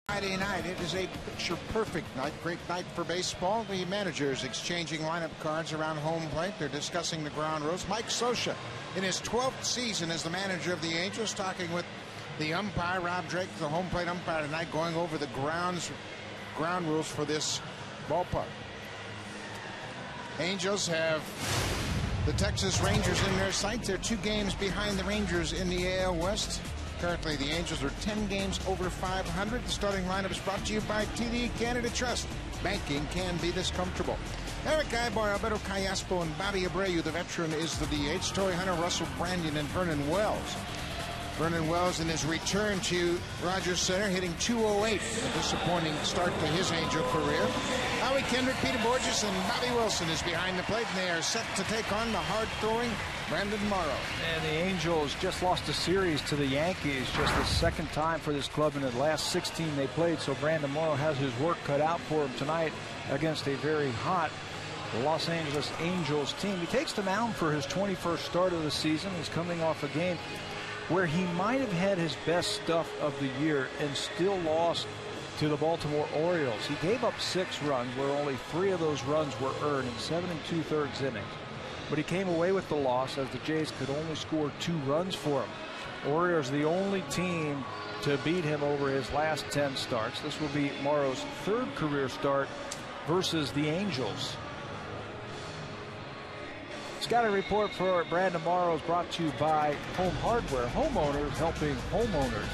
Friday night, it is a picture-perfect night, great night for baseball. The managers exchanging lineup cards around home plate. They're discussing the ground rules. Mike Scioscia, in his 12th season as the manager of the Angels, talking with the umpire, Rob Drake, the home plate umpire tonight, going over the ground rules for this ballpark. Angels have the Texas Rangers in their sights. They're 2 games behind the Rangers in the AL West. Currently, the Angels are 10 games over 500. The starting lineup is brought to you by TD Canada Trust. Banking can be this comfortable. Eric Ibar, Alberto Callaspo, and Bobby Abreu. The veteran is the DH. Torrey Hunter, Russell Branyan, and Vernon Wells. Vernon Wells in his return to Rogers Center, hitting .208. A disappointing start to his Angel career. Howie Kendrick, Peter Borges, and Bobby Wilson is behind the plate, and they are set to take on the hard-throwing Brandon Morrow. And the Angels just lost a series to the Yankees, just the second time for this club in the last 16 they played. So Brandon Morrow has his work cut out for him tonight against a very hot Los Angeles Angels team. He takes the mound for his 21st start of the season. He's coming off a game where he might have had his best stuff of the year and still lost to the Baltimore Orioles. He gave up 6 runs, where only 3 of those runs were earned in 7 2/3 innings. But he came away with the loss as the Jays could only score 2 runs for him. Orioles the only team to beat him over his last 10 starts. This will be Morrow's 3rd career start versus the Angels. Scouting report for Brandon Morrow is brought to you by Home Hardware. Homeowners helping homeowners.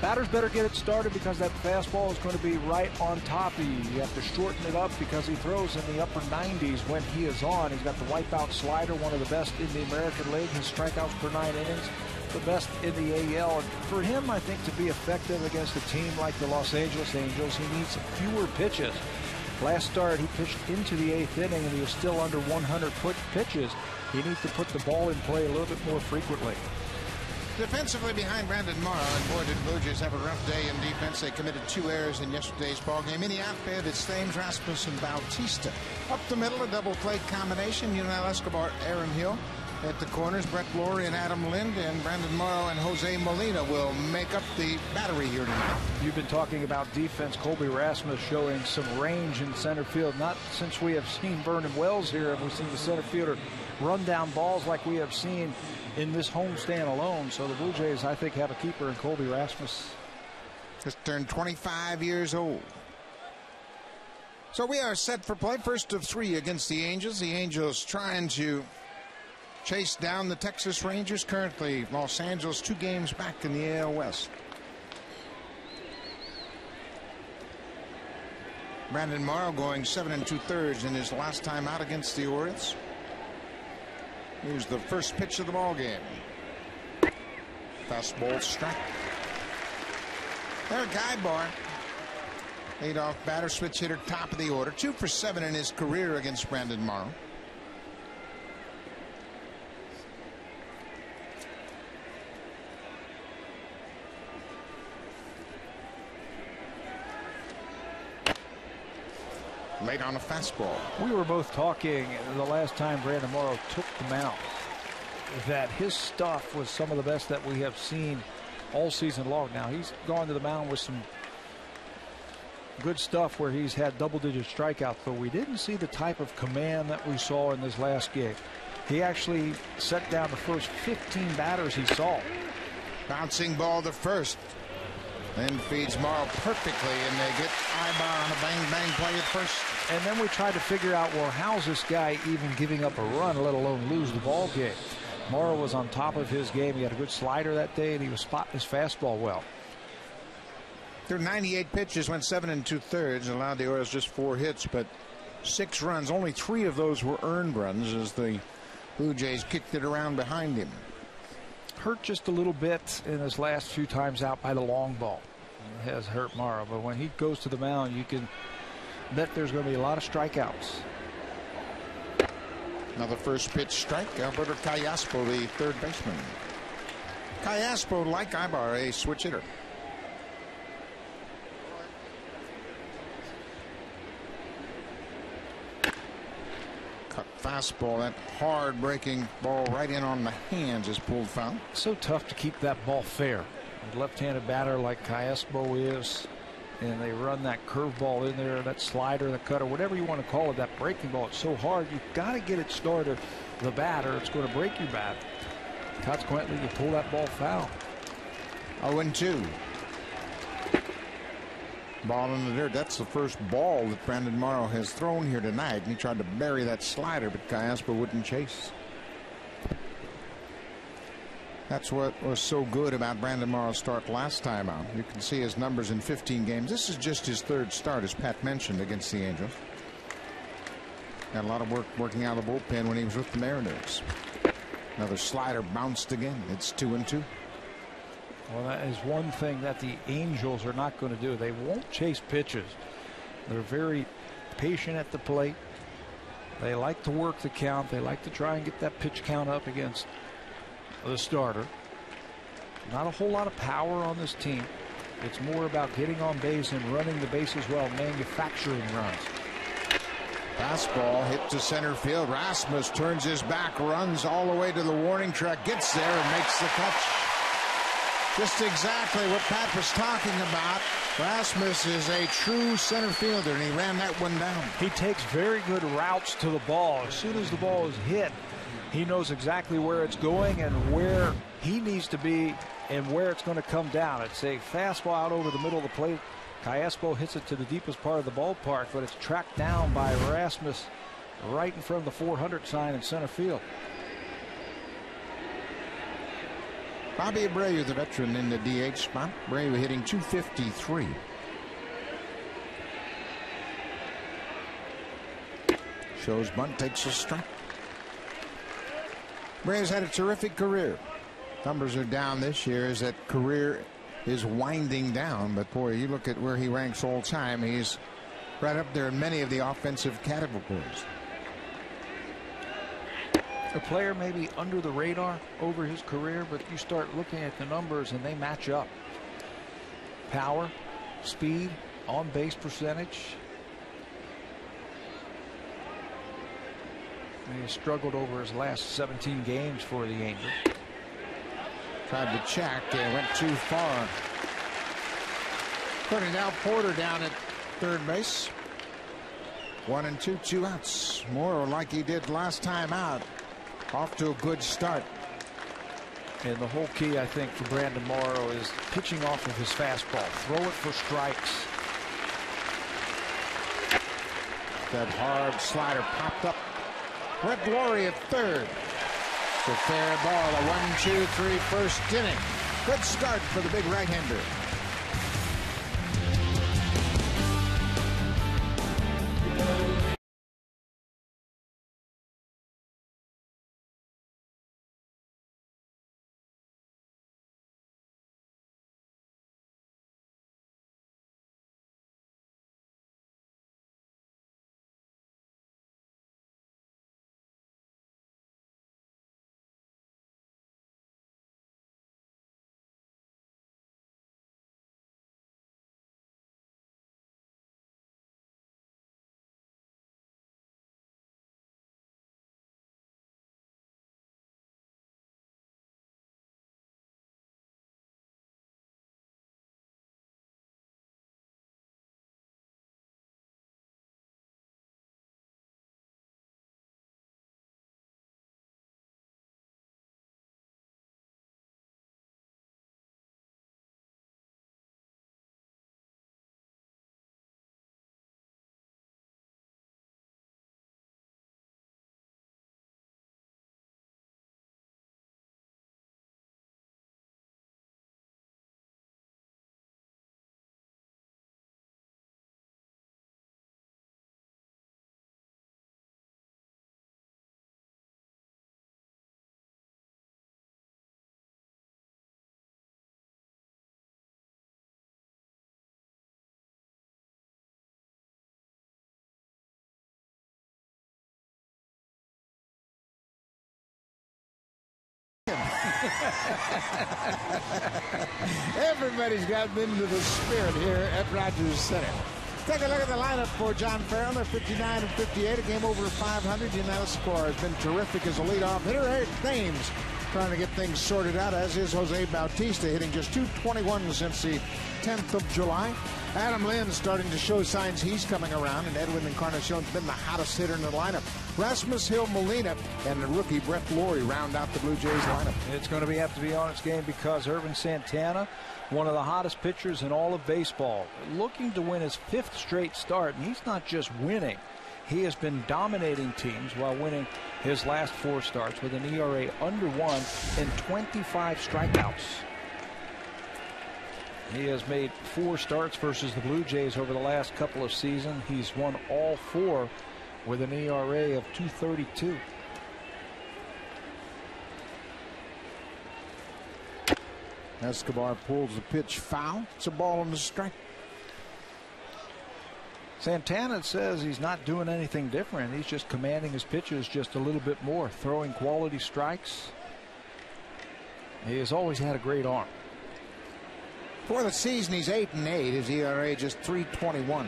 Batters better get it started because that fastball is going to be right on top of you. You have to shorten it up because he throws in the upper 90s when he is on. He's got the wipeout slider, one of the best in the American League. His strikeouts per 9 innings, the best in the AL. And for him, I think, to be effective against a team like the Los Angeles Angels, he needs fewer pitches. Last start, he pitched into the 8th inning, and he was still under 100 pitches. He needs to put the ball in play a little bit more frequently. Defensively behind Brandon Morrow, and boy, did Blue Jays have a rough day in defense. They committed 2 errors in yesterday's ballgame. In the outfield, it's Thames, Rasmus, and Bautista. Up the middle, a double play combination. Yunel Escobar, Aaron Hill. At the corners, Brett Lawrie and Adam Lind, and Brandon Morrow and Jose Molina will make up the battery here tonight. You've been talking about defense. Colby Rasmus showing some range in center field. Not since we have seen Vernon Wells here have we seen the center fielder run down balls like we have seen in this homestand alone. So the Blue Jays, I think, have a keeper in Colby Rasmus. Just turned 25 years old. So we are set for play. First of 3 against the Angels. The Angels trying to chase down the Texas Rangers. Currently, Los Angeles 2 games back in the AL West. Brandon Morrow going 7 2/3 in his last time out against the Orioles. Here's the first pitch of the ball game. Fastball strike. Eric Ibar, leadoff batter, switch hitter, top of the order. 2 for 7 in his career against Brandon Morrow. Late on a fastball. We were both talking the last time Brandon Morrow took the mound that his stuff was some of the best that we have seen all season long. Now he's gone to the mound with some good stuff where he's had double-digit strikeouts, but we didn't see the type of command that we saw in this last game. He actually set down the first 15 batters he saw. Bouncing ball to first. Then feeds Morrow perfectly, and they get Ibar on a bang-bang play at first. And then we tried to figure out, well, how's this guy even giving up a run, let alone lose the ball game? Morrow was on top of his game. He had a good slider that day, and he was spotting his fastball well. Through 98 pitches, went 7 2/3, allowed the Orioles just 4 hits, but 6 runs. Only 3 of those were earned runs as the Blue Jays kicked it around behind him. Hurt just a little bit in his last few times out by the long ball. It has hurt Morrow, but when he goes to the mound, you can bet there's going to be a lot of strikeouts. Another first pitch strike. Alberto Callaspo, the 3rd baseman. Callaspo, like Ibar, a switch hitter. Cut fastball, that hard breaking ball right in on the hands is pulled foul. So tough to keep that ball fair. A left-handed batter like Callaspo is, and they run that curveball in there, that slider, the cutter, whatever you want to call it, that breaking ball. It's so hard. You've got to get it started, the bat, or it's going to break your bat. Consequently, you pull that ball foul. 0-2. Ball in the dirt. That's the first ball that Brandon Morrow has thrown here tonight. And he tried to bury that slider, but CALLASPO wouldn't chase. That's what was so good about Brandon Morrow's start last time out. You can see his numbers in 15 games. This is just his third start, as Pat mentioned, against the Angels. Had a lot of work working out of the bullpen when he was with the Mariners. Another slider bounced again. It's 2-2. Well, that is one thing that the Angels are not going to do. They won't chase pitches. They're very patient at the plate. They like to work the count. They like to try and get that pitch count up against the starter. Not a whole lot of power on this team. It's more about getting on base and running the bases well, manufacturing runs. Fastball hit to center field. Rasmus turns his back, runs all the way to the warning track, gets there and makes the catch. Just exactly what Pat was talking about. Rasmus is a true center fielder, and he ran that one down. He takes very good routes to the ball. As soon as the ball is hit, he knows exactly where it's going and where he needs to be and where it's going to come down. It's a fastball out over the middle of the plate. CALLASPO hits it to the deepest part of the ballpark, but it's tracked down by Rasmus right in front of the 400 sign in center field. Bobby Abreu, the veteran, in the DH spot. Abreu hitting .253. Shows bunt, takes a strike. Abreu's had a terrific career. Numbers are down this year as that career is winding down, but boy, you look at where he ranks all time, he's right up there in many of the offensive categories. A player maybe under the radar over his career, but you start looking at the numbers and they match up. Power, speed, on base percentage. He has struggled over his last 17 games for the Angels. Tried to check and went too far. Putting now Porter down at third base. 1-2, 2 outs. More like he did last time out. Off to a good start. And the whole key, I think, for Brandon Morrow is pitching off of his fastball. Throw it for strikes. That hard slider popped up. Brett Glory at third. It's a fair ball. A 1-2-3 first inning. Good start for the big right-hander. Everybody's gotten into the spirit here at Rogers Center. Take a look at the lineup for John Farrell. They're 59 and 58. A game over 500. United score has been terrific as a leadoff hitter. Eric Thames trying to get things sorted out, as is Jose Bautista, hitting just .221 since the 10th of July. Adam Lynn's starting to show signs he's coming around, and Edwin Encarnacion's been the hottest hitter in the lineup. Rasmus Hill Molina and the rookie Brett Laurie round out the Blue Jays lineup. It's going to have to be on its game because Ervin Santana, one of the hottest pitchers in all of baseball, looking to win his 5th straight start, and he's not just winning. He has been dominating teams while winning his last 4 starts with an ERA under 1 and 25 strikeouts. He has made 4 starts versus the Blue Jays over the last couple of seasons. He's won all 4 with an ERA of 2.32. Escobar pulls the pitch foul. It's a ball on the strike. Santana says he's not doing anything different. He's just commanding his pitches just a little bit more, throwing quality strikes. He has always had a great arm. For the season, he's 8-8. His ERA just 3.21.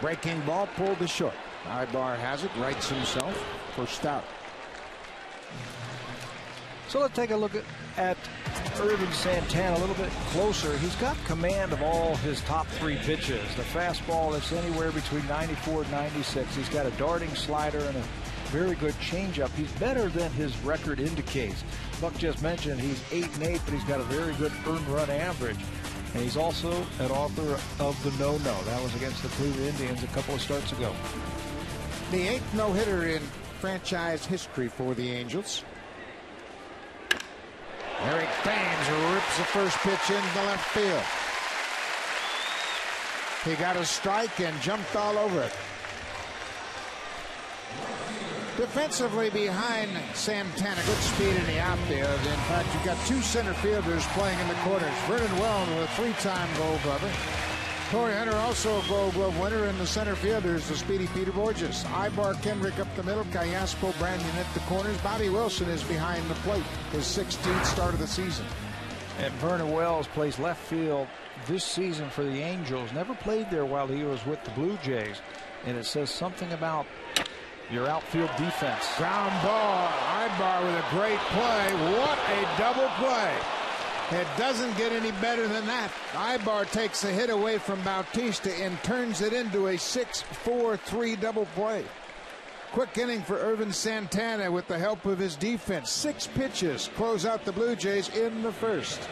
Breaking ball pulled to short. Ibar has it, rights himself for Stout. So let's take a look at Ervin Santana a little bit closer. He's got command of all his top 3 pitches. The fastball that's anywhere between 94 and 96. He's got a darting slider and a very good changeup. He's better than his record indicates. Buck just mentioned he's 8-8, but he's got a very good earned run average. And he's also an author of the no-no. That was against the Cleveland Indians a couple of starts ago. The 8th no-hitter in franchise history for the Angels. Eric Thames rips the first pitch into left field. He got a strike and jumped all over it. Defensively behind Santana, good speed in the outfield. In fact, you've got 2 center fielders playing in the corners. Vernon Wells, with a 3-time Gold Glover. Corey Hunter, also a Gold Glove winner, in the center fielders, the speedy Peter Borges. Ibar Kendrick up the middle, CALLASPO, Branyan at the corners. Bobby Wilson is behind the plate, his 16th start of the season. And Vernon Wells plays left field this season for the Angels. Never played there while he was with the Blue Jays. And it says something about your outfield defense. Ground ball. Ibar with a great play. What a double play. It doesn't get any better than that. Ibar takes a hit away from Bautista and turns it into a 6-4-3 double play. Quick inning for Ervin Santana with the help of his defense. 6 pitches close out the Blue Jays in the first.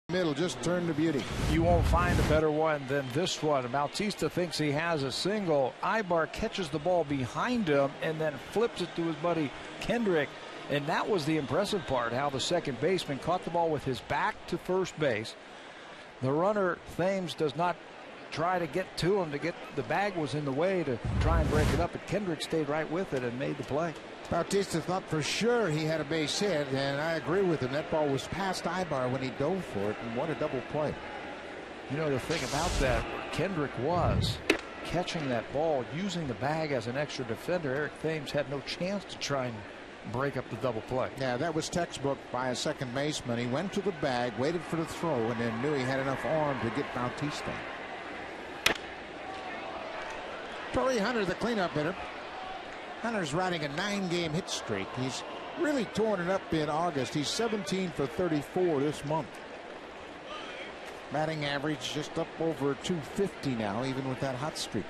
Middle just turned to beauty. You won't find a better one than this one. Bautista thinks he has a single. Ibar catches the ball behind him and then flips it to his buddy Kendrick. And that was the impressive part, how the second baseman caught the ball with his back to first base. The runner, Thames, does not try to get to him. The bag was in the way to try and break it up, but Kendrick stayed right with it and made the play. Bautista thought for sure he had a base hit, and I agree with him. That ball was past Ibar when he dove for it, and what a double play. You know, the thing about that, Kendrick was catching that ball, using the bag as an extra defender. Eric Thames had no chance to try and break up the double play. Yeah, that was textbook by a second baseman. He went to the bag, waited for the throw, and then knew he had enough arm to get Bautista. Torrey Hunter, the cleanup hitter. Hunter's riding a 9-game hit streak. He's really torn it up in August. He's 17 for 34 this month. Batting average just up over 250 now, even with that hot streak.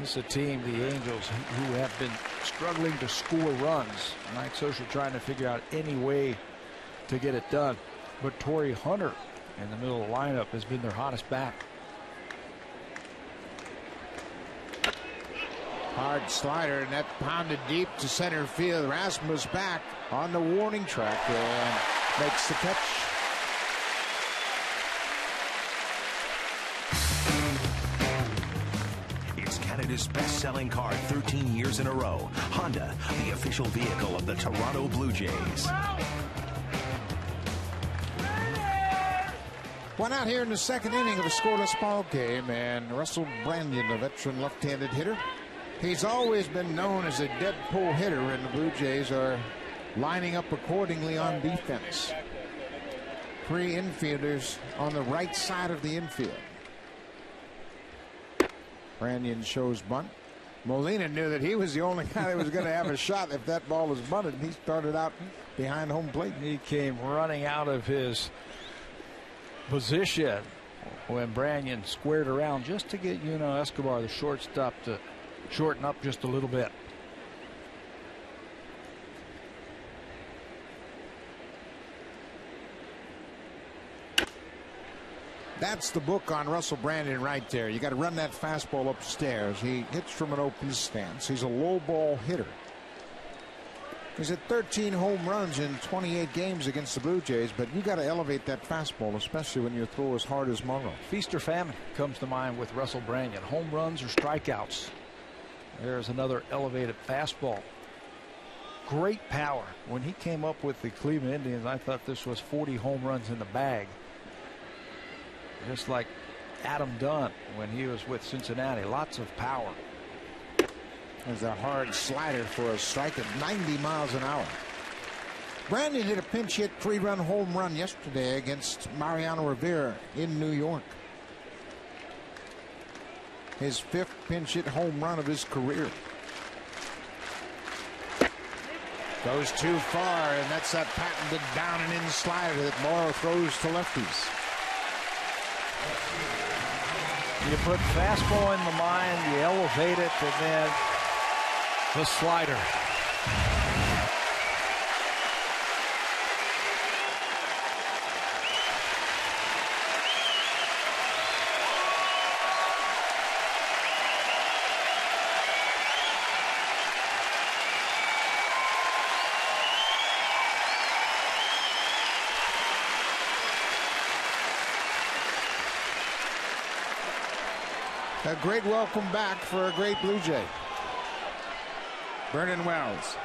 This is a team, the Angels, who have been struggling to score runs. Mike Scioscia trying to figure out any way to get it done. But Torrey Hunter in the middle of the lineup has been their hottest bat. Hard slider, and that pounded deep to center field. Rasmus back on the warning track and makes the catch. It's Canada's best-selling car 13 years in a row. Honda, the official vehicle of the Toronto Blue Jays. One out here in the second inning of a scoreless ball game, and Russell Branyan, the veteran left-handed hitter. He's always been known as a dead pull hitter, and the Blue Jays are lining up accordingly on defense. 3 infielders on the right side of the infield. Branyan shows bunt. Molina knew that he was the only guy that was going to have a shot if that ball was bunted, and he started out behind home plate. He came running out of his position when Branyan squared around just to get Escobar, the shortstop, to shorten up just a little bit. That's the book on Russell Branyan right there. You got to run that fastball upstairs. He hits from an open stance. He's a low ball hitter. He's at 13 home runs in 28 games against the Blue Jays, but you got to elevate that fastball, especially when you throw as hard as Morrow. Feast or famine comes to mind with Russell Branyan. Home runs or strikeouts. There's another elevated fastball. Great power. When he came up with the Cleveland Indians, I thought this was 40 home runs in the bag. Just like Adam Dunn when he was with Cincinnati. Lots of power. There's a hard slider for a strike at 90 miles an hour. Branyan hit a pinch hit 3-run home run yesterday against Mariano Rivera in New York. His 5th pinch hit home run of his career. Goes too far, and that's that patented down and in slider that Morrow throws to lefties. You put fastball in the mind, you elevate it, and then the slider. A great welcome back for a great Blue Jay. Vernon Wells.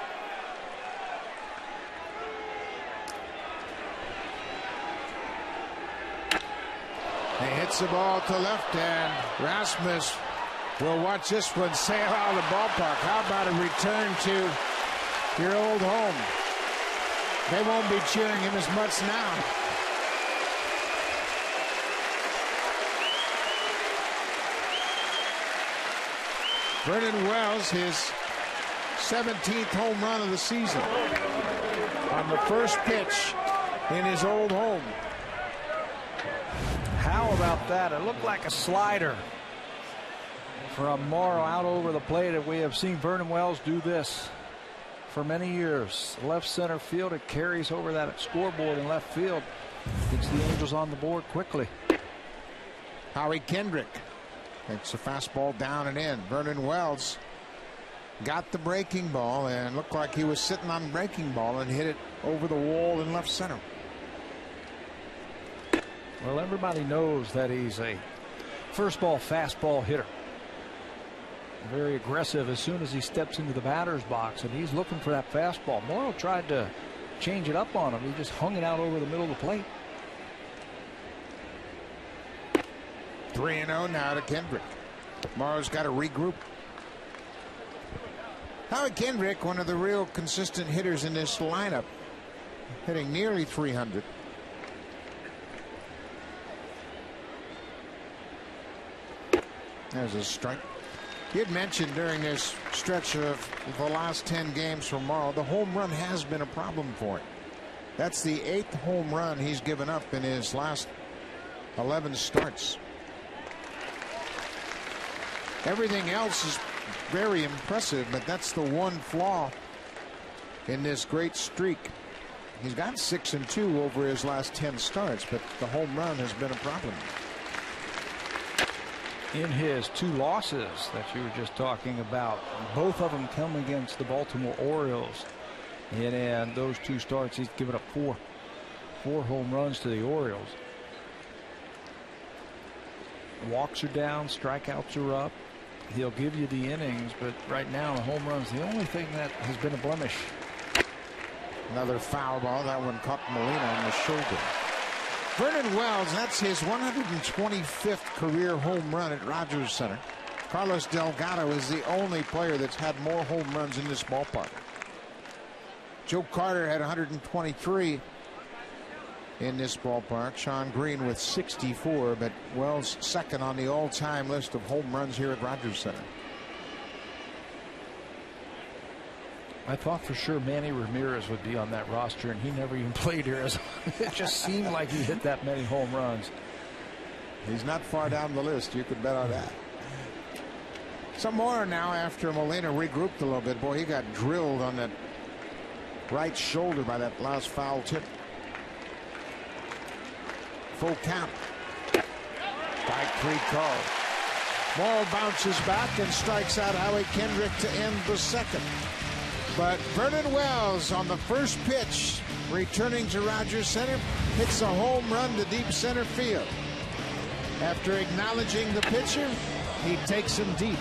He hits the ball to left, and Rasmus will watch this one sail out of the ballpark. How about a return to your old home? They won't be cheering him as much now. Vernon Wells, his 17th home run of the season on the first pitch in his old home. How about that? It looked like a slider from Morrow out over the plate, and we have seen Vernon Wells do this for many years. Left center field, it carries over that scoreboard in left field. Gets the Angels on the board quickly. Howie Kendrick takes a fastball down and in. Vernon Wells got the breaking ball and looked like he was sitting on breaking ball and hit it over the wall in left center. Well, everybody knows that he's a first ball fastball hitter. Very aggressive as soon as he steps into the batter's box, and he's looking for that fastball. Morrow tried to change it up on him. He just hung it out over the middle of the plate. 3-0 now to Kendrick. Morrow's got to regroup. Howard Kendrick, one of the real consistent hitters in this lineup, hitting nearly 300. There's a strike. He had mentioned during this stretch of the last 10 games for Morrow, the home run has been a problem for him. That's the 8th home run he's given up in his last 11 starts. Everything else is very impressive, but that's the one flaw in this great streak. He's got 6-2 over his last 10 starts, but the home run has been a problem. In his 2 losses that you were just talking about, both of them come against the Baltimore Orioles. And in those 2 starts, he's given up four home runs to the Orioles. Walks are down, strikeouts are up. He'll give you the innings, but right now the home run's the only thing that has been a blemish. Another foul ball. That one caught Molina on the shoulder. Vernon Wells, that's his 125th career home run at Rogers Center. Carlos Delgado is the only player that's had more home runs in this ballpark. Joe Carter had 123 in this ballpark. Sean Green with 64, but Wells second on the all-time list of home runs here at Rogers Center. I thought for sure Manny Ramirez would be on that roster, and he never even played here. It just seemed like he hit that many home runs. He's not far down the list. You could bet on that. Some more now after Molina regrouped a little bit. Boy, he got drilled on that right shoulder by that last foul tip. Full count. Strike 3 call. Morrow bounces back and strikes out Howie Kendrick to end the second. But Vernon Wells on the first pitch, returning to Rogers Center, hits a home run to deep center field. After acknowledging the pitcher, he takes him deep.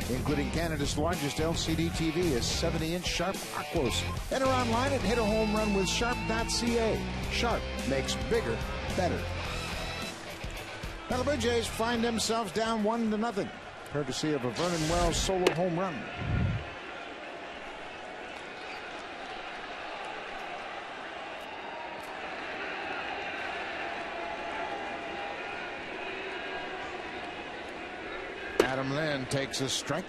Including Canada's largest LCD TV, is 70-inch Sharp Aquos. Enter online at hitahomerunwithsharp.ca. Sharp makes bigger, better. Now the Blue Jays find themselves down 1-0, courtesy of a Vernon Wells solo home run. Adam Lynn takes a strike.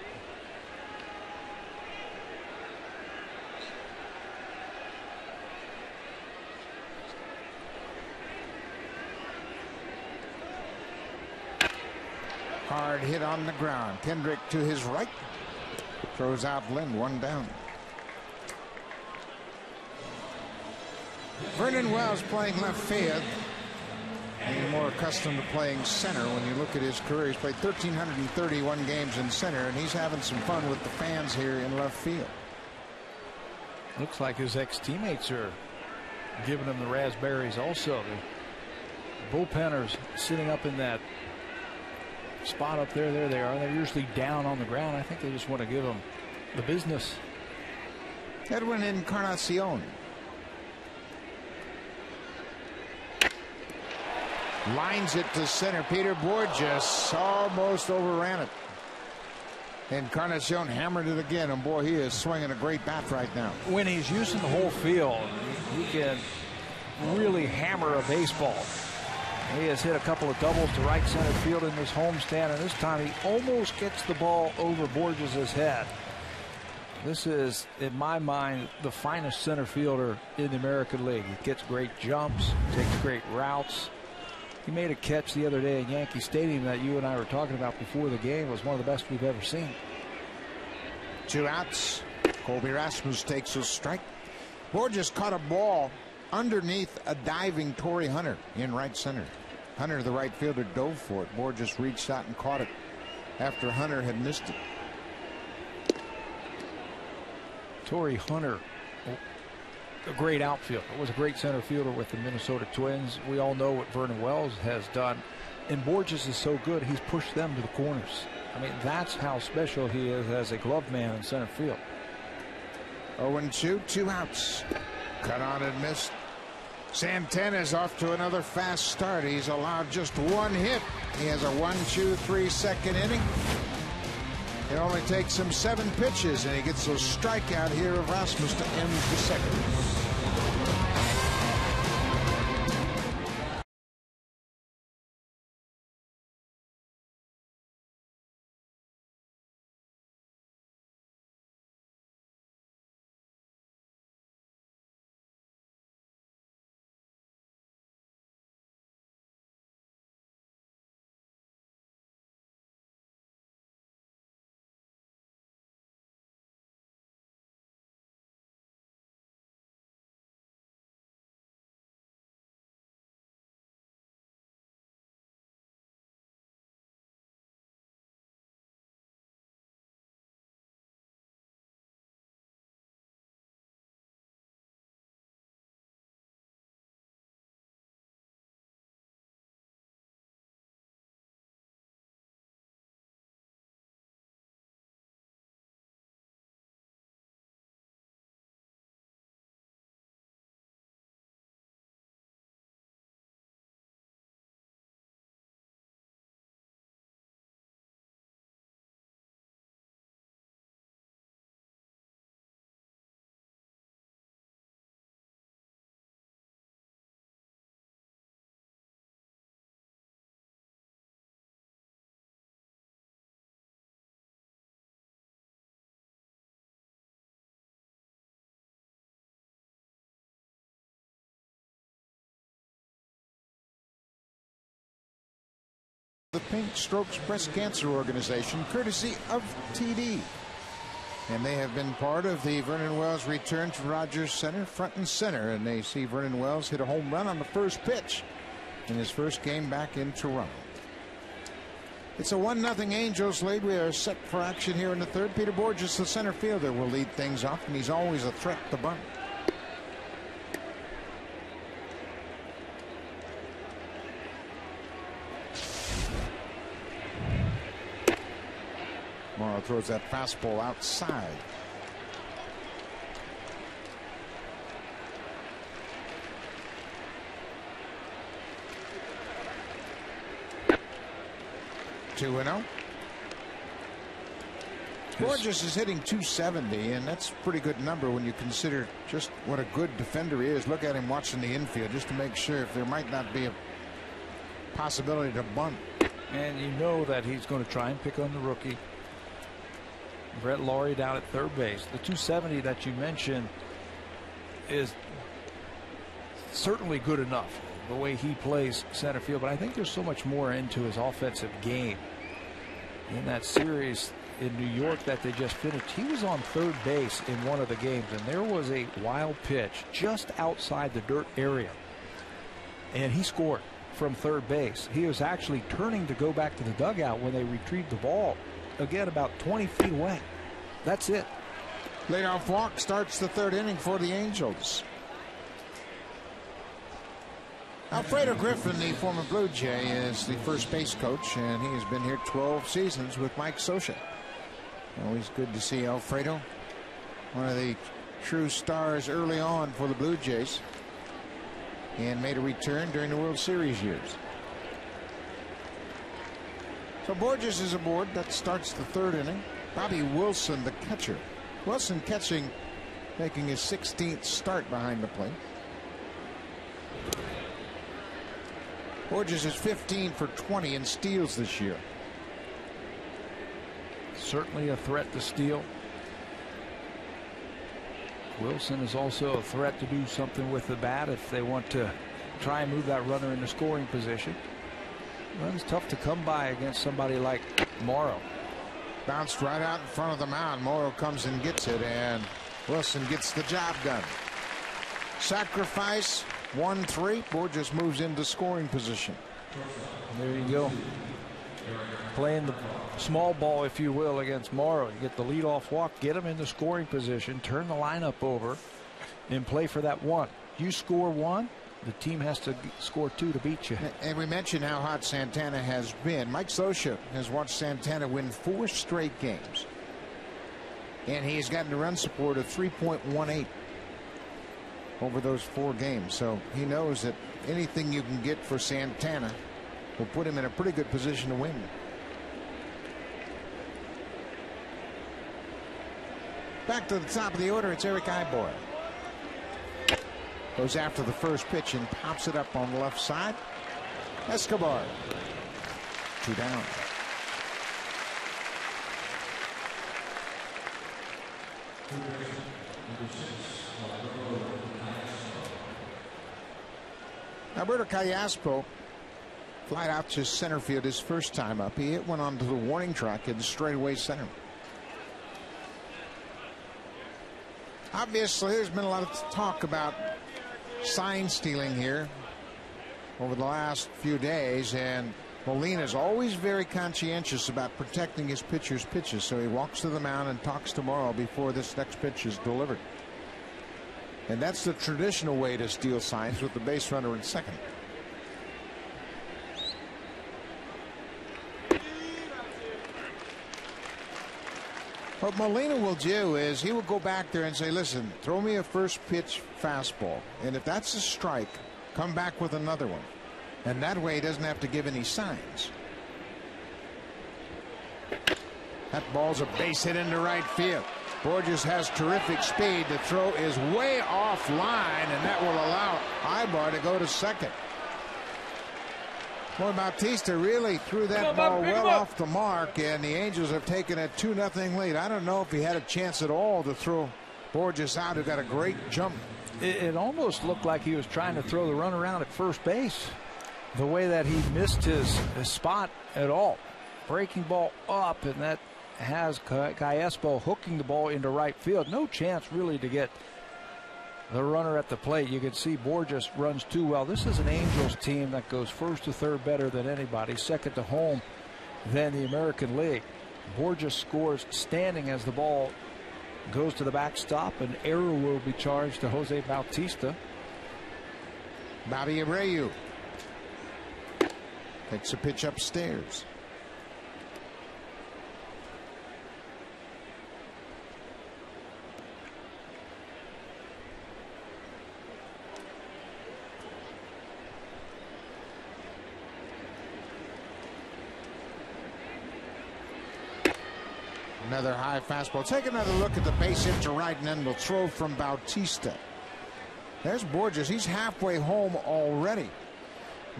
Hard hit on the ground. Kendrick to his right. Throws out Lynn, 1 down. Vernon Wells playing left field. He's more accustomed to playing center. When you look at his career, he's played 1,331 games in center, and he's having some fun with the fans here in left field. Looks like his ex-teammates are giving him the raspberries also. The bullpenners sitting up in that spot up there. There they are. They're usually down on the ground. I think they just want to give him the business. Edwin Encarnacion. Lines it to center. Peter Borges almost overran it. Encarnacion hammered it again, and boy, he is swinging a great bat right now. When he's using the whole field, he can really hammer a baseball. He has hit a couple of doubles to right center field in this homestand, and this time he almost gets the ball over Borges' head. This is, in my mind, the finest center fielder in the American League. He gets great jumps, takes great routes. He made a catch the other day at Yankee Stadium that you and I were talking about before the game. It was one of the best we've ever seen. 2 outs. Colby Rasmus takes a strike. Borges caught a ball underneath a diving Torrey Hunter in right center. Hunter, the right fielder, dove for it. Borges reached out and caught it after Hunter had missed it. Torrey Hunter, a great outfielder, was a great center fielder with the Minnesota Twins. We all know what Vernon Wells has done, and Borges is so good he's pushed them to the corners. I mean, that's how special he is as a glove man in center field. 0-2, 2 outs. Cut on and missed. Santana's off to another fast start. He's allowed just 1 hit. He has a 1-2-3 second inning. It only takes him 7 pitches, and he gets a strikeout here of Rasmus to end the second. The Pink Strokes Breast Cancer Organization, courtesy of TD. And they have been part of the Vernon Wells return to Rogers Center, front and center. And they see Vernon Wells hit a home run on the first pitch in his first game back in Toronto. It's a 1-0 Angels lead. We are set for action here in the third. Peter Borges, the center fielder, will lead things off, and he's always a threat to bunt. Morrow throws that fastball outside. (2-0). Borges is hitting .270, and that's a pretty good number when you consider just what a good defender he is. Look at him watching the infield just to make sure if there might not be a possibility to bunt. And you know that he's going to try and pick on the rookie. Brett Laurie down at third base. The .270 that you mentioned is certainly good enough, the way he plays center field, but I think there's so much more into his offensive game. In that series in New York that they just finished, he was on third base in one of the games, and there was a wild pitch just outside the dirt area, and he scored. from third base. He was actually turning to go back to the dugout when they retrieved the ball. Again, about 20 feet away. That's it. Leadoff walk starts the third inning for the Angels. Alfredo Griffin, the former Blue Jay, is the first base coach, and he has been here 12 seasons with Mike Scioscia. Always good to see Alfredo, one of the true stars early on for the Blue Jays, and made a return during the World Series years. So Borges is aboard. That starts the third inning. Bobby Wilson, the catcher. Wilson catching, making his 16th start behind the plate. Borges is 15 for 20 in steals this year. Certainly a threat to steal. Wilson is also a threat to do something with the bat if they want to try and move that runner into scoring position. Runs tough to come by against somebody like Morrow. Bounced right out in front of the mound. Morrow comes and gets it, and Wilson gets the job done. Sacrifice, 1-3. Borges moves into scoring position. There you go. Playing the small ball, if you will, against Morrow. You get the leadoff walk, get him into scoring position, turn the lineup over, and play for that one. You score one, the team has to score two to beat you. And we mentioned how hot Santana has been. Mike Scioscia has watched Santana win 4 straight games, and he has gotten a run support of 3.18 over those 4 games. So he knows that anything you can get for Santana will put him in a pretty good position to win. Back to the top of the order, it's Eric Iboy. Goes after the first pitch and pops it up on the left side. Escobar, 2 down. Alberto CALLASPO flied out to center field his first time up. He hit one onto the warning track in straightaway center. Obviously, there's been a lot of talk about sign stealing here over the last few days, and Molina's always very conscientious about protecting his pitcher's pitches, so he walks to the mound and talks to Morrow before this next pitch is delivered. And that's the traditional way to steal signs, with the base runner in second. What Molina will do is he will go back there and say, listen, throw me a first pitch fastball, and if that's a strike, come back with another one. And that way he doesn't have to give any signs. That ball's a base hit into right field. Borges has terrific speed. The throw is way offline, and that will allow Ibar to go to second. Boy, Bautista really threw that ball well off the mark, and the Angels have taken a 2-0 lead. I don't know if he had a chance at all to throw Borges out, who got a great jump. It almost looked like he was trying to throw the run around at first base, the way that he missed his spot at all. Breaking ball up, and that has CALLASPO hooking the ball into right field. No chance really to get the runner at the plate. You can see Borges runs too well. This is an Angels team that goes first to third better than anybody, second to home than the American League. Borges scores standing as the ball goes to the backstop. An error will be charged to Jose Bautista. Bobby Abreu takes a pitch upstairs. Another high fastball. Take another look at the base hit to right, and then we'll throw from Bautista. There's Borges. He's halfway home already.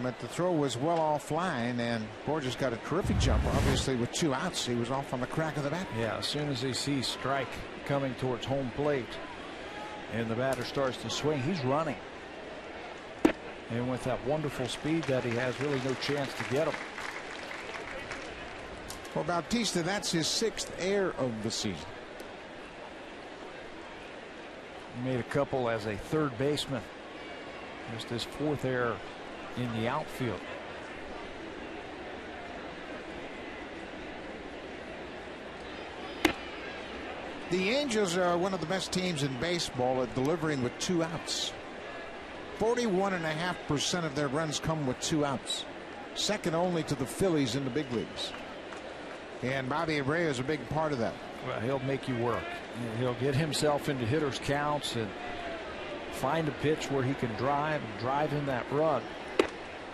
But the throw was well offline, and Borges got a terrific jump. Obviously, with 2 outs, he was off on the crack of the bat. Yeah, as soon as he sees strike coming towards home plate and the batter starts to swing, he's running. And with that wonderful speed that he has, really no chance to get him. For Bautista, that's his 6th error of the season. He made a couple as a third baseman. Just his 4th error in the outfield. The Angels are one of the best teams in baseball at delivering with 2 outs. 41.5% of their runs come with 2 outs. Second only to the Phillies in the big leagues. And Bobby Abreu is a big part of that. Well, he'll make you work. He'll get himself into hitters' counts and find a pitch where he can drive in that run.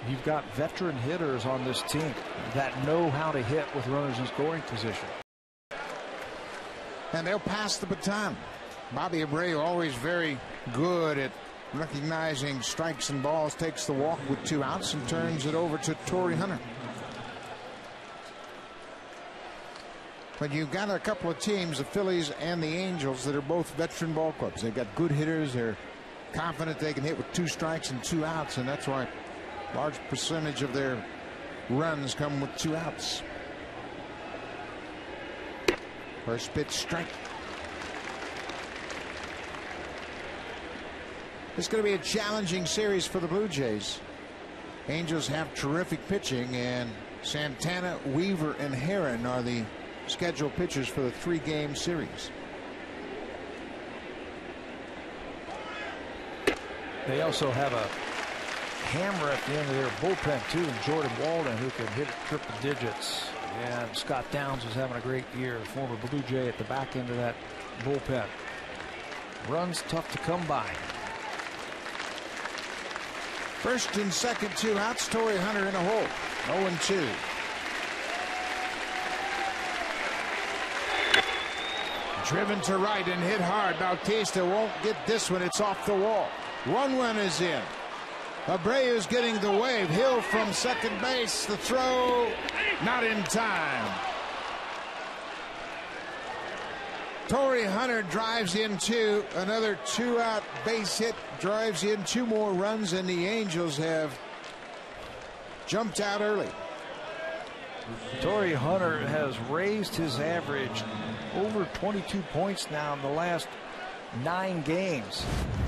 You've got veteran hitters on this team that know how to hit with runners in scoring position. And they'll pass the baton. Bobby Abreu, always very good at recognizing strikes and balls, takes the walk with 2 outs and turns it over to Torrey Hunter. But you've got a couple of teams, the Phillies and the Angels, that are both veteran ball clubs. They've got good hitters. They're confident they can hit with 2 strikes and 2 outs, and that's why a large percentage of their runs come with 2 outs. First pitch strike. It's going to be a challenging series for the Blue Jays. Angels have terrific pitching, and Santana, Weaver, and Herron are the scheduled pitchers for the 3-game series. They also have a hammer at the end of their bullpen too, and Jordan Walden, who can hit it triple digits. And Scott Downs is having a great year, former Blue Jay, at the back end of that bullpen. Runs tough to come by. First and second, 2 outs. Torrey Hunter in a hole. 0-2. Driven to right and hit hard. Bautista won't get this one. It's off the wall. 1 run is in. Abreu's getting the wave. Hill from second base. The throw not in time. Torrey Hunter drives into another 2-out base hit. Drives in 2 more runs, and the Angels have jumped out early. Torrey Hunter has raised his average over 22 points now in the last 9 games.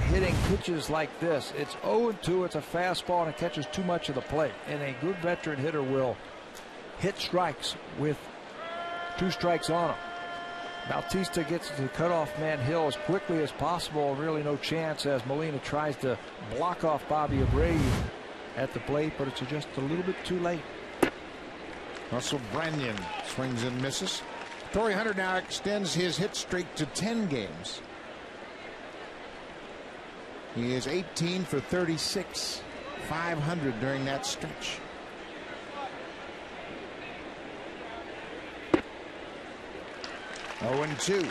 Hitting pitches like this. It's 0-2. It's a fastball, and it catches too much of the plate. And a good veteran hitter will hit strikes with 2 strikes on him. Bautista gets to the cutoff man Hill as quickly as possible. Really no chance as Molina tries to block off Bobby Abreu at the plate, but it's just a little bit too late. Russell Branyan swings and misses. Torrey Hunter now extends his hit streak to 10 games. He is 18 for 36, 500 during that stretch. Oh, 0-2.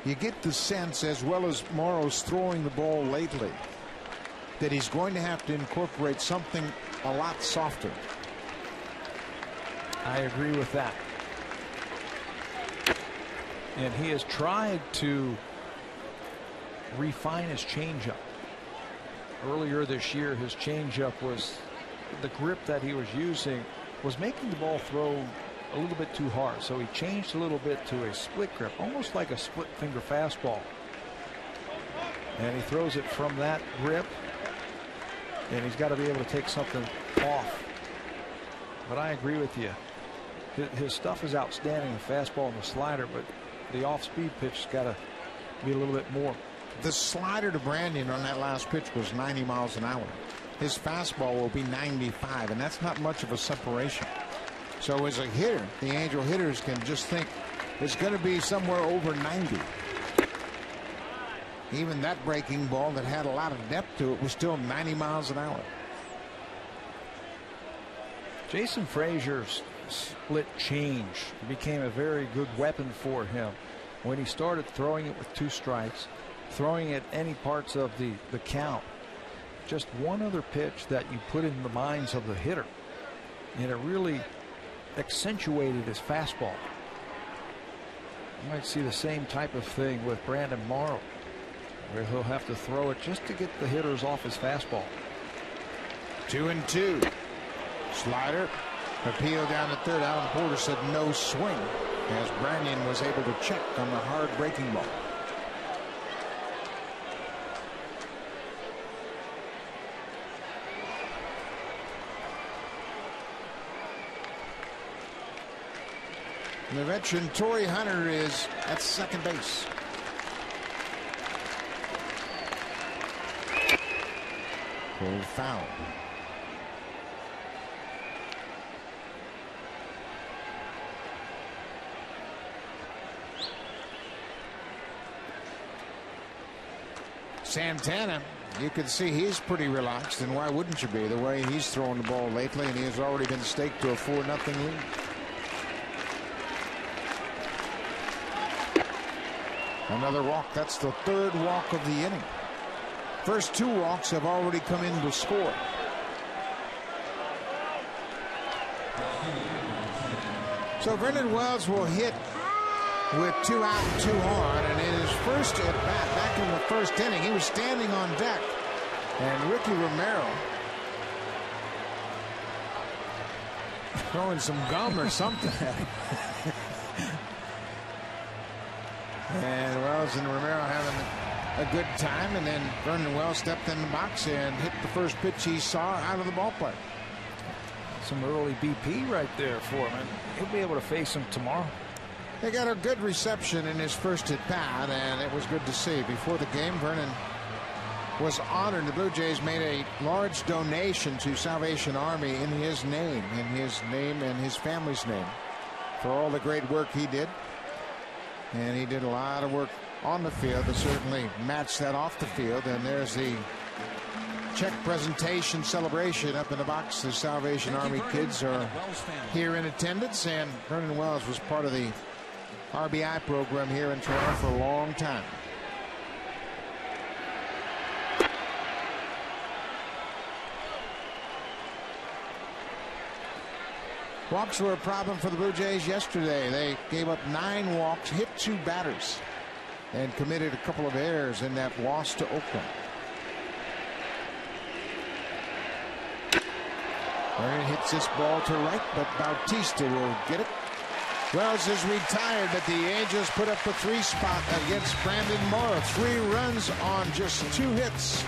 You get the sense, as well as Morrow's throwing the ball lately, that he's going to have to incorporate something a lot softer. I agree with that. And he has tried to refine his changeup. Earlier this year, his changeup was, the grip that he was using was making the ball throw a little bit too hard. So he changed a little bit to a split grip, almost like a split finger fastball. And he throws it from that grip, and he's got to be able to take something off. But I agree with you. His stuff is outstanding, the fastball and the slider, but the off-speed pitch has got to be a little bit more. The slider to Branyan on that last pitch was 90 miles an hour. His fastball will be 95, and that's not much of a separation. So as a hitter, the Angel hitters can just think it's going to be somewhere over 90. Even that breaking ball that had a lot of depth to it was still 90 miles an hour. Jason Frazier's split change became a very good weapon for him when he started throwing it with 2 strikes, throwing it any parts of the count. Just one other pitch that you put in the minds of the hitter, and it really accentuated his fastball. You might see the same type of thing with Brandon Morrow, where he'll have to throw it just to get the hitters off his fastball. 2-2. Slider. Appeal down the third. Alan Porter said no swing, as Branyan was able to check on the hard breaking ball. The veteran Torrey Hunter is at second base. Pulled foul. Santana, you can see he's pretty relaxed, and why wouldn't you be, the way he's throwing the ball lately, and he has already been staked to a 4-0 lead. Another walk. That's the third walk of the inning. First 2 walks have already come in to score. So Vernon Wells will hit with 2 out and 2 on, and in his first at bat back in the first inning, he was standing on deck, and Ricky Romero throwing some gum or something. And Wells and Romero having a good time, and then Vernon Wells stepped in the box and hit the first pitch he saw out of the ballpark. Some early BP right there for him, and he'll be able to face him tomorrow. They got a good reception in his first at bat, and it was good to see. Before the game, Vernon was honored. The Blue Jays made a large donation to Salvation Army in his name and his family's name, for all the great work he did. And he did a lot of work on the field to certainly match that off the field. And there's the check presentation celebration up in the box. The Salvation Army kids are here in attendance, and Vernon Wells was part of the RBI program here in Toronto for a long time. Walks were a problem for the Blue Jays yesterday. They gave up 9 walks, hit 2 batters, and committed a couple of errors in that loss to Oakland. Vernon hits this ball to right, but Bautista will get it. Wells is retired, but the Angels put up a 3 spot against Brandon Morrow. 3 runs on just 2 hits.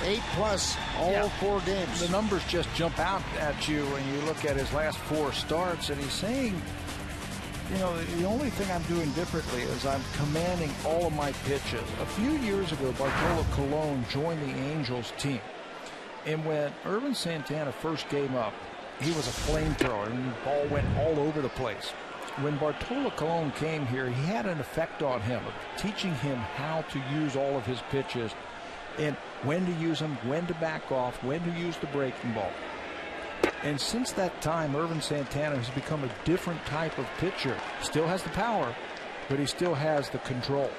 +8 all 4 games. The numbers just jump out at you when you look at his last 4 starts, and he's saying, you know, the only thing I'm doing differently is I'm commanding all of my pitches. A few years ago, Bartolo Colon joined the Angels team, and when Ervin Santana first came up, he was a flamethrower, and the ball went all over the place. When Bartolo Colon came here, he had an effect on him, of teaching him how to use all of his pitches, and when to use them, when to back off, when to use the breaking ball. And since that time, Ervin Santana has become a different type of pitcher. Still has the power, but he still has the control.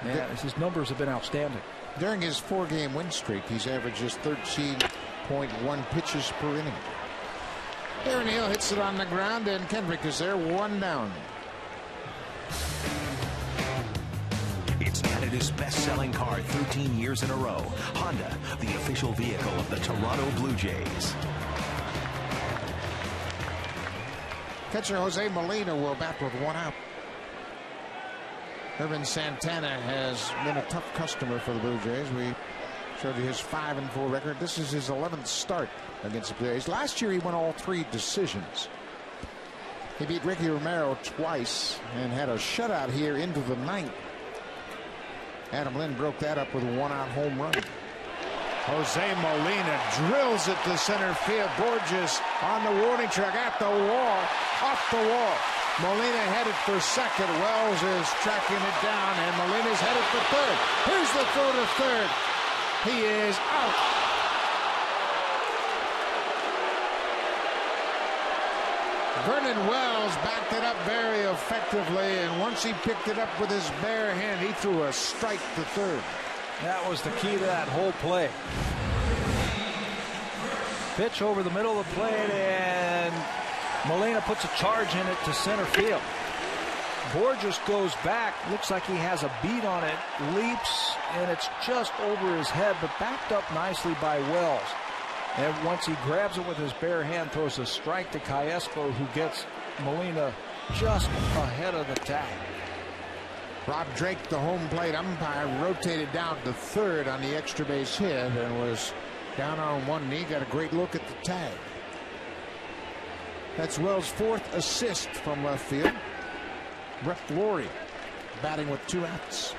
And his numbers have been outstanding. During his 4-game win streak, he's averaged just 13.1 pitches per inning. Aaron Hill hits it on the ground, and Kendrick is there, 1 down. British best-selling car 13 years in a row. Honda, the official vehicle of the Toronto Blue Jays. Catcher Jose Molina will bat with one out. Irvin Santana has been a tough customer for the Blue Jays. We showed you his 5-4 record. This is his 11th start against the Blue Jays. Last year he won all 3 decisions. He beat Ricky Romero twice and had a shutout here into the 9th. Adam Lynn broke that up with a one-out home run. Jose Molina drills it to center field. Borges on the warning track at the wall, off the wall. Molina headed for second. Wells is tracking it down, and Molina's headed for third. Here's the throw to third. He is out. Vernon Wells backed it up very effectively, and once he picked it up with his bare hand, he threw a strike to third. That was the key to that whole play. Pitch over the middle of the plate, and Molina puts a charge in it to center field. Borges goes back, looks like he has a beat on it, leaps, and it's just over his head, but backed up nicely by Wells. And once he grabs it with his bare hand, throws a strike to CALLASPO, who gets Molina just ahead of the tag. Rob Drake, the home plate umpire, rotated down to third on the extra base hit and was down on one knee. Got a great look at the tag. That's Wells' 4th assist from left field. Brett Laurie batting with 2 outs.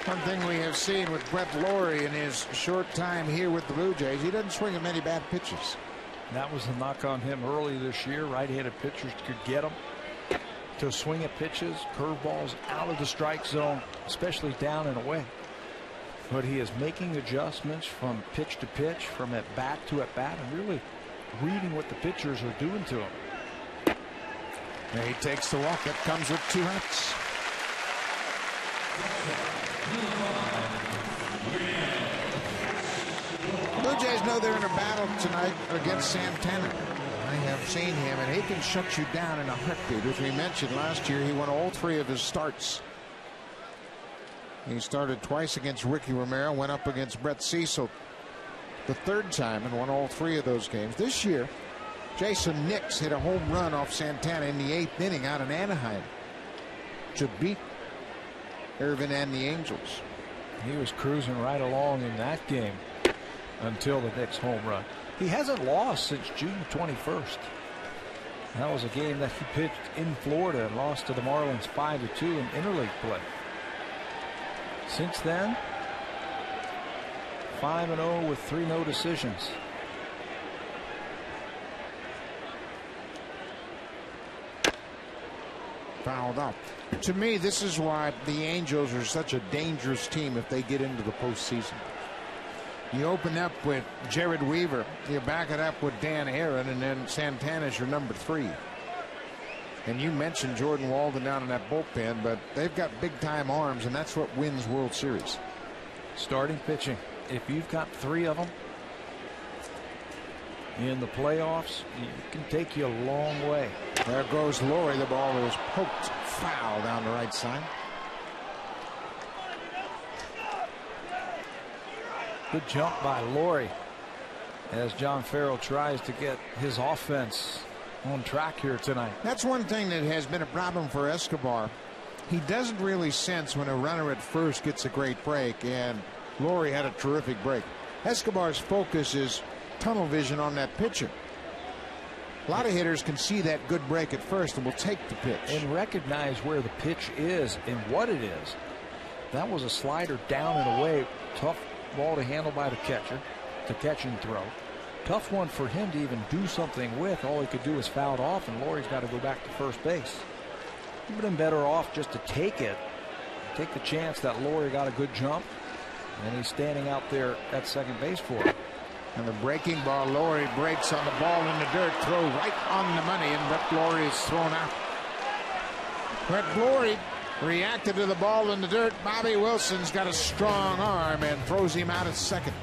One thing we have seen with Brett Laurie in his short time here with the Blue Jays, he doesn't swing at many bad pitches. That was the knock on him early this year. Right-handed pitchers could get him to swing at pitches, curveballs out of the strike zone, especially down and away. But he is making adjustments from pitch to pitch, from at bat to at bat, and really reading what the pitchers are doing to him. And he takes the walk. That comes with 2 outs. Blue Jays know they're in a battle tonight against Santana. I have seen him, and he can shut you down in a heartbeat. As we mentioned last year, he won all 3 of his starts. He started twice against Ricky Romero, went up against Brett Cecil the 3rd time and won all 3 of those games. This year, Jason Nix hit a home run off Santana in the 8th inning out in Anaheim to beat Irvin and the Angels. He was cruising right along in that game until the Nix home run. He hasn't lost since June 21st. That was a game that he pitched in Florida and lost to the Marlins 5-2 in interleague play. Since then, 5-0 with 3 no decisions. Fouled up. To me, this is why the Angels are such a dangerous team if they get into the postseason. You open up with Jared Weaver, you back it up with Dan Aaron, and then Santana's your number 3. And you mentioned Jordan Walden down in that bullpen, but they've got big-time arms, and that's what wins World Series. Starting pitching. If you've got 3 of them in the playoffs, it can take you a long way. There goes Laurie. The ball is poked foul down the right side. Good jump by Laurie as John Farrell tries to get his offense on track here tonight. That's one thing that has been a problem for Escobar. He doesn't really sense when a runner at first gets a great break, and Laurie had a terrific break. Escobar's focus is tunnel vision on that pitcher. A lot of hitters can see that good break at first and will take the pitch. And recognize where the pitch is and what it is. That was a slider down and away. Tough ball to handle by the catcher. To catch and throw. Tough one for him to even do something with. All he could do is foul it off, and Laurie's got to go back to first base. He would have been better off just to take it. Take the chance that Laurie got a good jump, and he's standing out there at second base for him. And the breaking ball, Laurie breaks on the ball in the dirt, throw right on the money, and Brett Laurie is thrown out. Brett Glory reacted to the ball in the dirt. Bobby Wilson's got a strong arm and throws him out at second.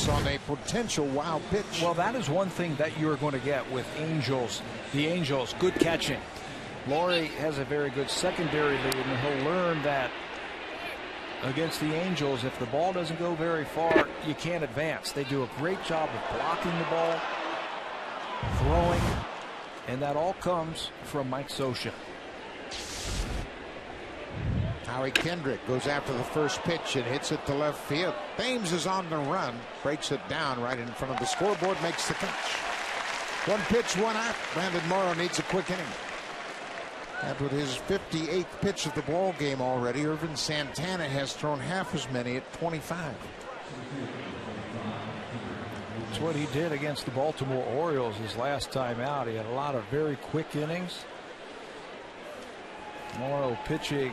On a potential wild pitch. Well, that is one thing that you're going to get with Angels. The Angels, good catching. Laurie has a very good secondary lead, and he'll learn that against the Angels, if the ball doesn't go very far, you can't advance. They do a great job of blocking the ball, throwing, and that all comes from Mike Scioscia. Howie Kendrick goes after the first pitch and hits it to left field. Thames is on the run, breaks it down right in front of the scoreboard, makes the catch. One pitch, one out. Brandon Morrow needs a quick inning. And with his 58th pitch of the ball game already, Irvin Santana has thrown half as many at 25. It's what he did against the Baltimore Orioles his last time out. He had a lot of very quick innings. Morrow pitching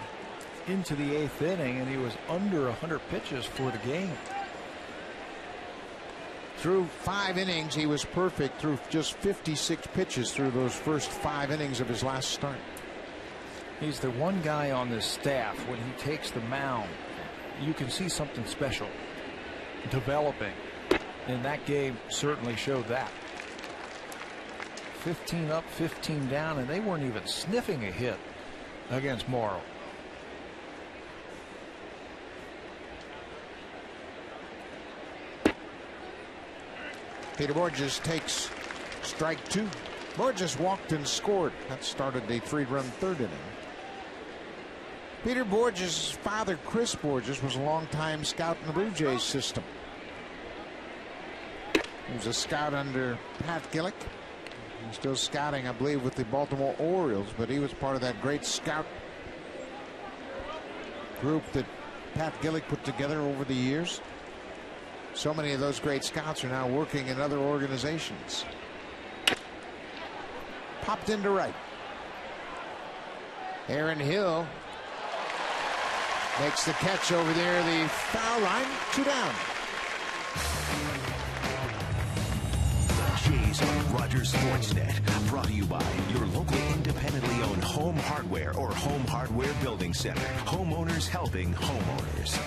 into the 8th inning, and he was under 100 pitches for the game. Through 5 innings, he was perfect through just 56 pitches through those first 5 innings of his last start. He's the one guy on this staff, when he takes the mound, you can see something special developing, and that game certainly showed that. 15 up, 15 down, and they weren't even sniffing a hit against Morrow. Peter Borges takes strike 2. Borges walked and scored. That started the 3-run 3rd inning. Peter Borges' father, Chris Borges, was a longtime scout in the Blue Jays system. He was a scout under Pat Gillick. He's still scouting, I believe, with the Baltimore Orioles, but he was part of that great scout group that Pat Gillick put together over the years. So many of those great scouts are now working in other organizations. Popped into right. Aaron Hill makes the catch over there, the foul line, 2 down. Jays on Rogers Sportsnet, brought to you by your local independently owned Home Hardware or Home Hardware Building Center. Homeowners helping homeowners.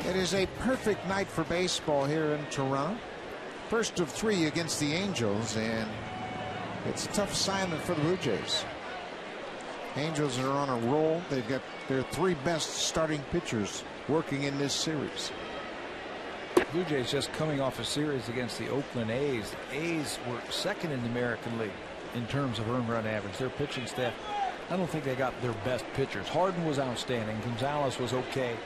It is a perfect night for baseball here in Toronto. First of 3 against the Angels, and it's a tough assignment for the Blue Jays. Angels are on a roll. They've got their 3 best starting pitchers working in this series. Blue Jays just coming off a series against the Oakland A's. The A's were 2nd in the American League in terms of earned run average. Their pitching staff, I don't think they got their best pitchers. Harden was outstanding. Gonzalez was okay.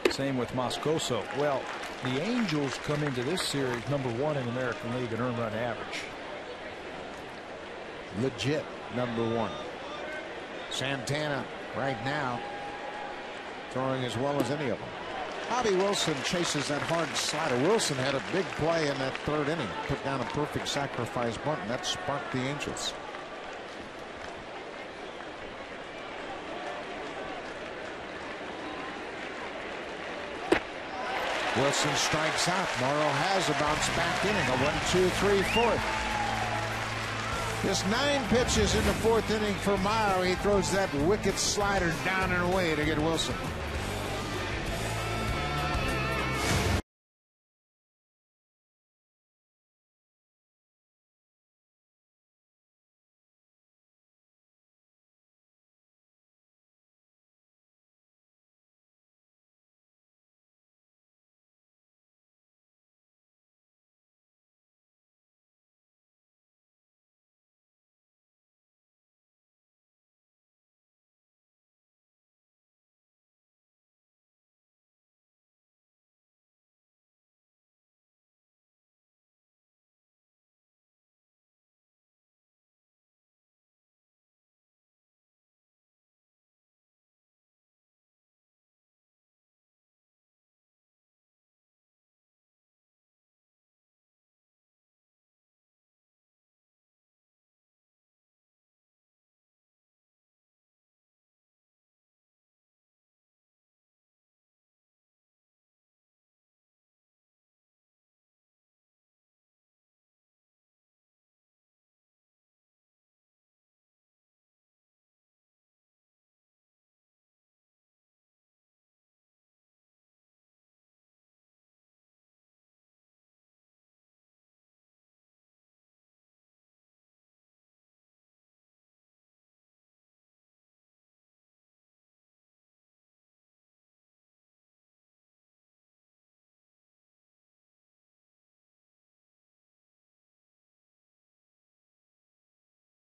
Same with Moscoso. Well, the Angels come into this series #1 in the American League in earned run average. Legit #1. Santana right now throwing as well as any of them. Bobby Wilson chases that hard slider. Wilson had a big play in that third inning. Put down a perfect sacrifice bunt, and that sparked the Angels. Wilson strikes out. Morrow has a bounce back inning. A 1-2-3 fourth. Just 9 pitches in the fourth inning for Morrow. He throws that wicked slider down and away to get Wilson.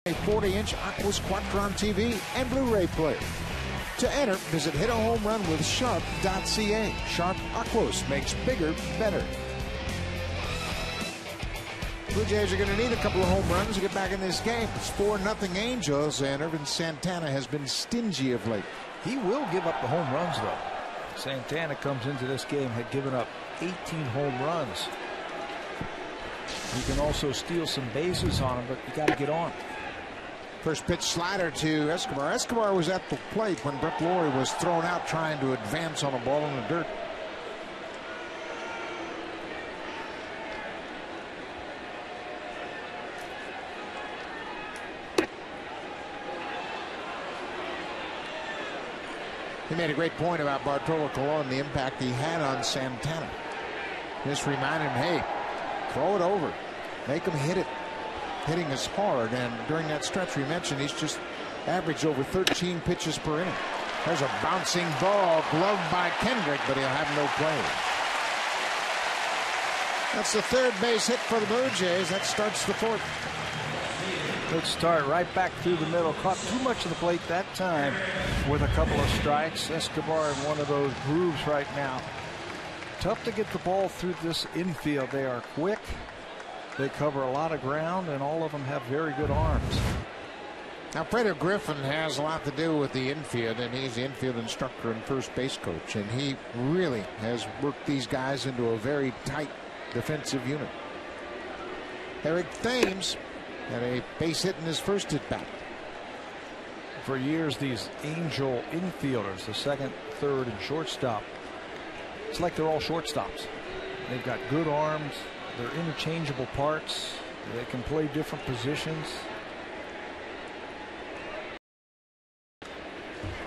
A 40-inch Aquos Quattron TV and Blu-ray player. To enter, visit hitahomerunwithsharp.ca. Sharp Aquos makes bigger, better. Blue Jays are going to need a couple of home runs to get back in this game. It's 4-0 Angels, and Irvin Santana has been stingy of late. He will give up the home runs, though. Santana comes into this game, had given up 18 home runs. You can also steal some bases on him, but you got to get on. First pitch slider to Escobar. Escobar was at the plate when Brett Lawrie was thrown out trying to advance on a ball in the dirt. He made a great point about Bartolo Colon, the impact he had on Santana. Just reminded him, hey, throw it over. Make him hit it. Hitting is hard, and during that stretch we mentioned, he's just averaged over 13 pitches per inning. There's a bouncing ball, gloved by Kendrick, but he'll have no play. That's the third base hit for the Blue Jays. That starts the fourth. Good start, right back through the middle. Caught too much of the plate that time with a couple of strikes. Escobar in one of those grooves right now. Tough to get the ball through this infield. They are quick. They cover a lot of ground, and all of them have very good arms. Now, Fredo Griffin has a lot to do with the infield, and he's the infield instructor and first base coach, and he really has worked these guys into a very tight defensive unit. Eric Thames had a base hit in his first at bat. For years, these Angel infielders, the second, third, and shortstop, it's like they're all shortstops. They've got good arms. They're interchangeable parts. They can play different positions.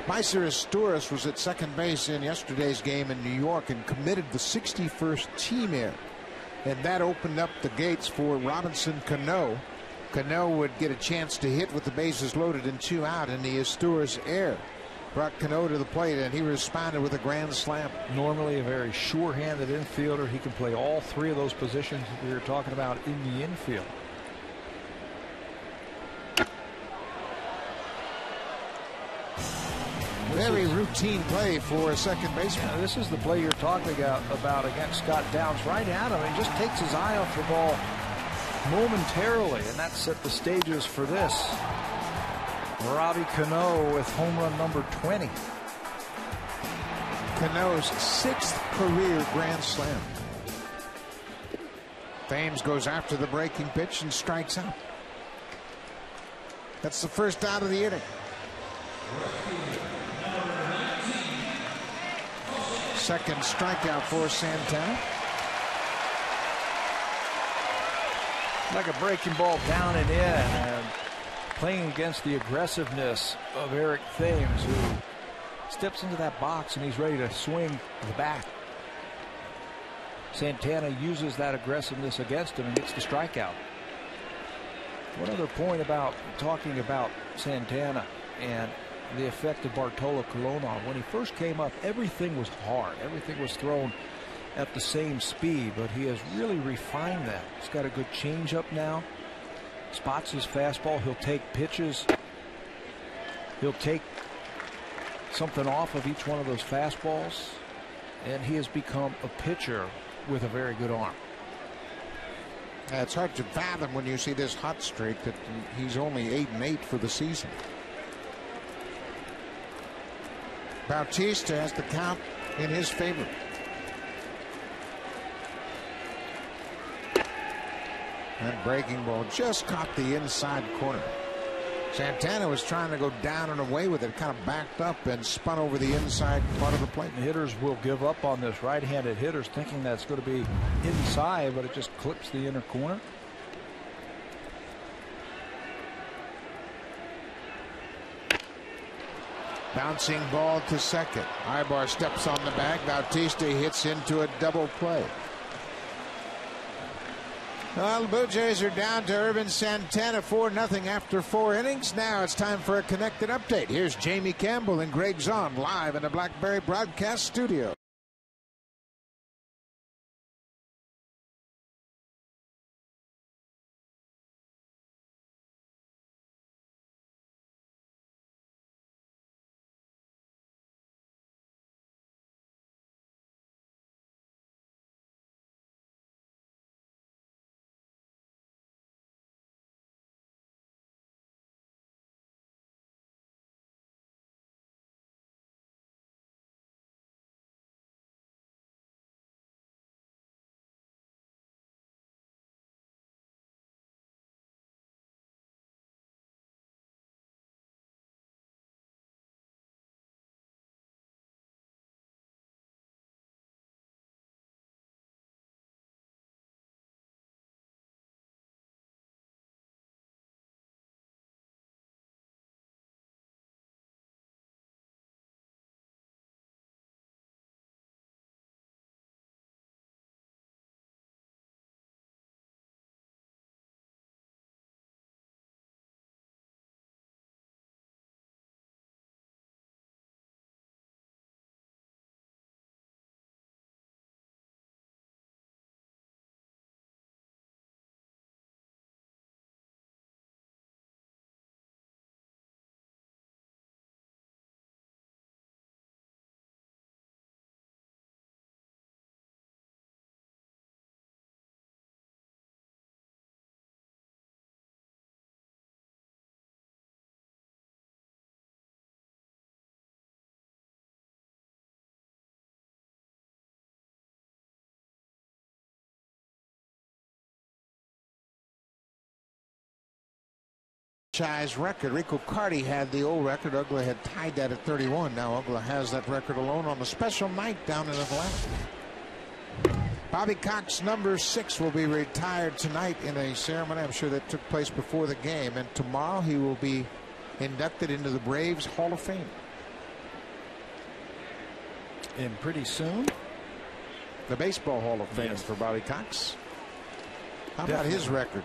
Meiser Astúriz was at second base in yesterday's game in New York and committed the 61st team error. And that opened up the gates for Robinson Cano. Cano would get a chance to hit with the bases loaded and 2 out, in the Astúriz error brought Cano to the plate, and he responded with a grand slam. Normally a very sure-handed infielder. He can play all 3 of those positions we were talking about in the infield. Very routine play for a second baseman. Yeah, this is the play you're talking about against Scott Downs. Right at him. He just takes his eye off the ball momentarily, and that set the stages for this. Robbie Cano with home run number 20. Cano's 6th career Grand Slam. Thames goes after the breaking pitch and strikes out. That's the first out of the inning. Second strikeout for Santana. Like a breaking ball down and in, and playing against the aggressiveness of Eric Thames, who steps into that box and he's ready to swing the bat. Santana uses that aggressiveness against him and gets the strikeout. One other point about talking about Santana and the effect of Bartolo Colon on. When he first came up, everything was hard. Everything was thrown at the same speed, but he has really refined that. He's got a good changeup now. Spots his fastball. He'll take pitches. He'll take something off of each one of those fastballs, and he has become a pitcher with a very good arm. It's hard to fathom when you see this hot streak that he's only 8-8 for the season. Bautista has the count in his favor. That breaking ball just caught the inside corner. Santana was trying to go down and away with it, kind of backed up and spun over the inside part of the plate. The hitters will give up on this. Right-handed hitters thinking that's going to be inside, but it just clips the inner corner. Bouncing ball to second. Ibar steps on the bag. Bautista hits into a double play. Well, the Blue Jays are down to Urban Santana 4-0 after 4 innings. Now it's time for a connected update. Here's Jamie Campbell and Greg Zahn live in the Blackberry broadcast studio. Record. Rico Carty had the old record. Ugla had tied that at 31. Now Ugla has that record alone on a special night down in Atlanta. Bobby Cox, number 6, will be retired tonight in a ceremony. I'm sure that took place before the game. And tomorrow he will be inducted into the Braves Hall of Fame. And pretty soon, the Baseball Hall of Fame for Bobby Cox. How about his record?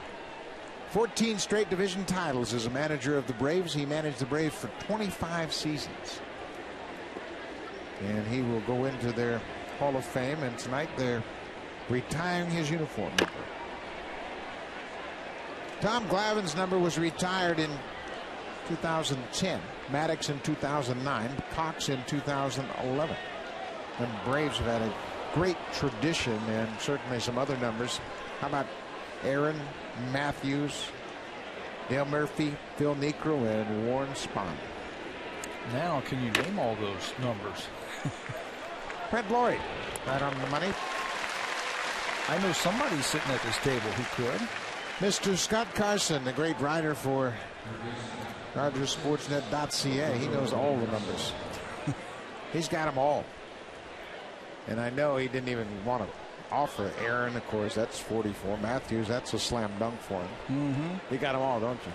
14 straight division titles as a manager of the Braves. He managed the Braves for 25 seasons. And he will go into their Hall of Fame, and tonight they're retiring his uniform number. Tom Glavine's number was retired in 2010. Maddox in 2009. Cox in 2011. The Braves have had a great tradition, and certainly some other numbers. How about Aaron Matthews, Dale Murphy, Phil Niekro, and Warren Spahn? Now, can you name all those numbers? Brent Lloyd, right on the money. I know somebody sitting at this table who could. Mr. Scott Carson, the great writer for RogersSportsNet.ca. He knows all the numbers. He's got them all. And I know he didn't even want to offer Aaron, of course, that's 44. Matthews, that's a slam dunk for him. Mm-hmm. You got them all, don't you?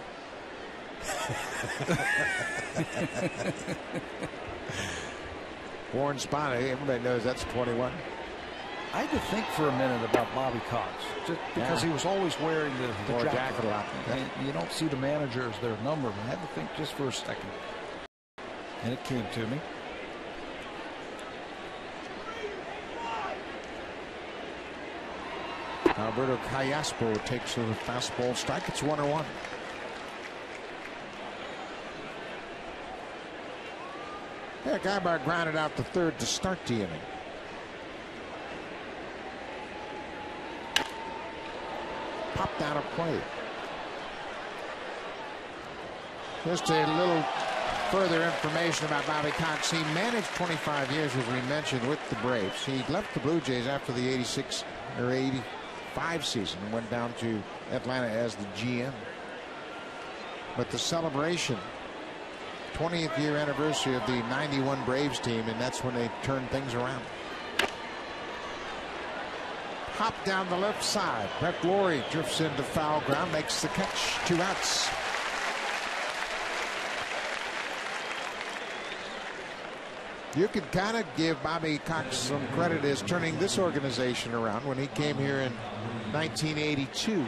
Warren Spahn, everybody knows that's 21. I had to think for a minute about Bobby Cox, just because he was always wearing the jacket a lot. And you don't see the manager as their number, but I had to think just for a second. And it came to me. Alberto CALLASPO takes a fastball strike. It's 1-1. Yeah, Guybar grounded out the third to start the inning. Popped out of play. Just a little further information about Bobby Cox. He managed 25 years, as we mentioned, with the Braves. He left the Blue Jays after the 86 or 85 season and went down to Atlanta as the GM. But the celebration, 20th year anniversary of the 91 Braves team, and that's when they turned things around. Hop down the left side. Brett Laurie drifts into foul ground, makes the catch. 2 outs. You could kind of give Bobby Cox some credit as turning this organization around when he came here in 1982.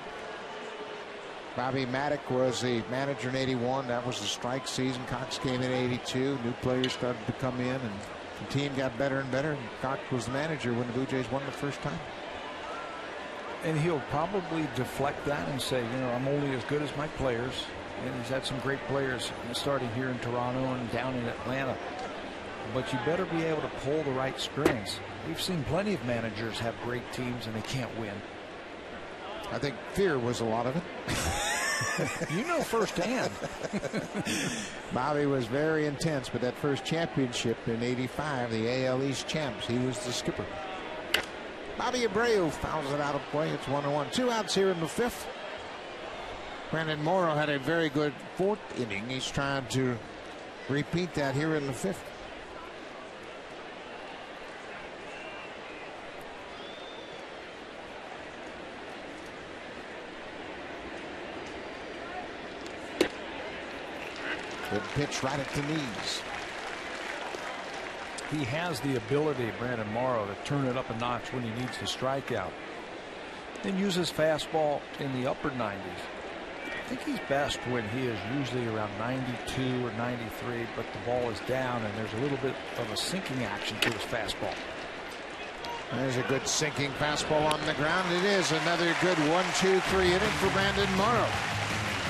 Bobby Maddock was a manager in 81. That was the strike season. Cox came in 82. New players started to come in, and the team got better and better. And Cox was the manager when the Blue Jays won the first time. And he'll probably deflect that and say, you know, I'm only as good as my players. And he's had some great players starting here in Toronto and down in Atlanta. But you better be able to pull the right strings. We've seen plenty of managers have great teams and they can't win. I think fear was a lot of it. You know firsthand. Bobby was very intense, but that first championship in 85, the AL East champs, he was the skipper. Bobby Abreu fouls it out of play. It's 1-1. 2 outs here in the 5th. Brandon Morrow had a very good 4th inning. He's trying to repeat that here in the 5th. Good pitch right at the knees. He has the ability, Brandon Morrow, to turn it up a notch when he needs to strike out. Then use his fastball in the upper 90s. I think he's best when he is usually around 92 or 93, but the ball is down and there's a little bit of a sinking action to his fastball. There's a good sinking fastball on the ground. It is another good 1-2-3 inning for Brandon Morrow.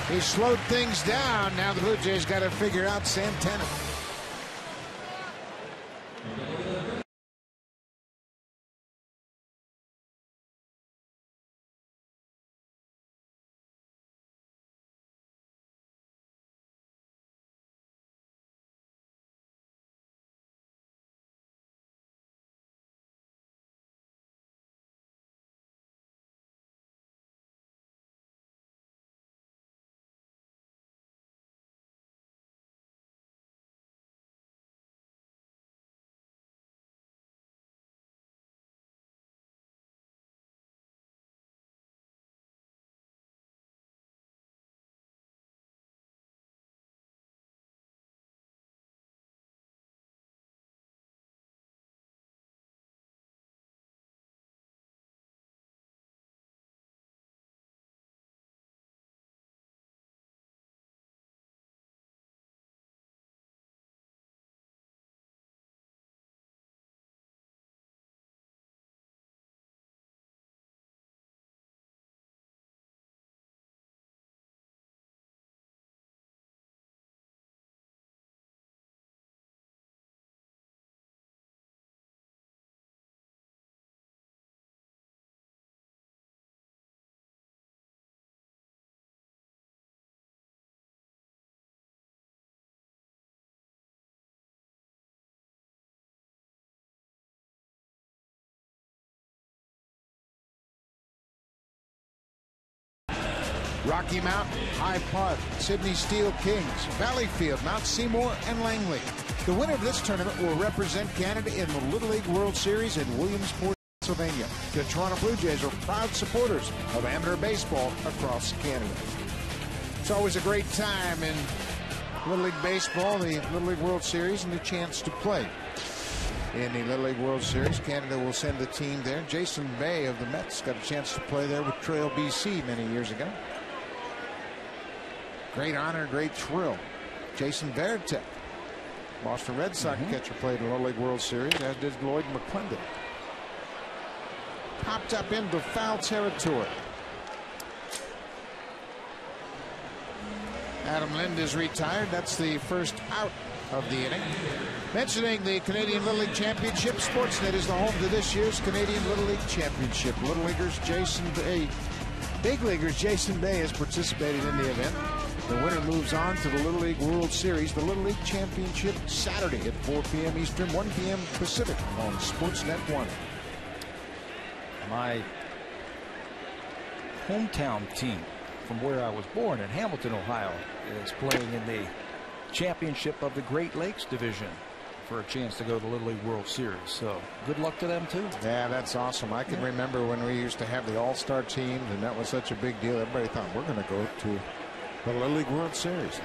He slowed things down. Now the Blue Jays got to figure out Santana. Rocky Mount, High Park, Sydney Steel Kings, Valleyfield, Mount Seymour, and Langley. The winner of this tournament will represent Canada in the Little League World Series in Williamsport, Pennsylvania. The Toronto Blue Jays are proud supporters of amateur baseball across Canada. It's always a great time in Little League Baseball, the Little League World Series, and the chance to play. In the Little League World Series, Canada will send a team there. Jason Bay of the Mets got a chance to play there with Trail BC many years ago. Great honor, great thrill. Jason Varitek, Boston Red Sox catcher, played in the Little League World Series, as did Lloyd McClendon. Popped up into foul territory. Adam Lind is retired. That's the first out of the inning. Mentioning the Canadian Little League Championship, Sportsnet is the home to this year's Canadian Little League Championship. Little Leaguers Jason Bay, Big Leaguers Jason Bay has participated in the event. The winner moves on to the Little League World Series, the Little League Championship, Saturday at 4 p.m. Eastern, 1 p.m. Pacific on Sportsnet 1. My hometown team from where I was born in Hamilton, Ohio, is playing in the championship of the Great Lakes Division for a chance to go to the Little League World Series. So good luck to them too. Yeah, that's awesome. I can remember when we used to have the all-star teams, and that was such a big deal. Everybody thought we're going to go to the Little League World Series.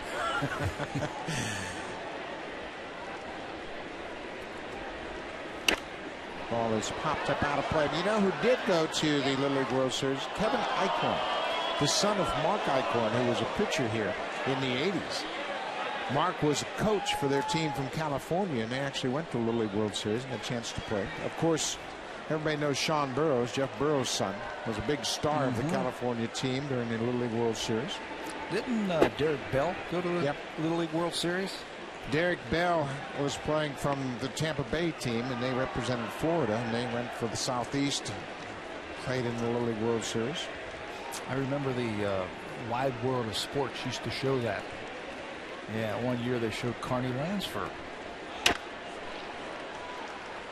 Ball is popped up out of play. You know who did go to the Little League World Series? Kevin Eichhorn, the son of Mark Eichhorn, who was a pitcher here in the 80s. Mark was a coach for their team from California, and they actually went to the Little League World Series and had a chance to play. Of course, everybody knows Sean Burroughs, Jeff Burroughs' son, was a big star of the California team during the Little League World Series. Didn't Derek Bell go to the Little League World Series? Derek Bell was playing from the Tampa Bay team, and they represented Florida, and they went for the Southeast, played in the Little League World Series. I remember the Wide World of Sports used to show that. Yeah, one year they showed Carney Lansford.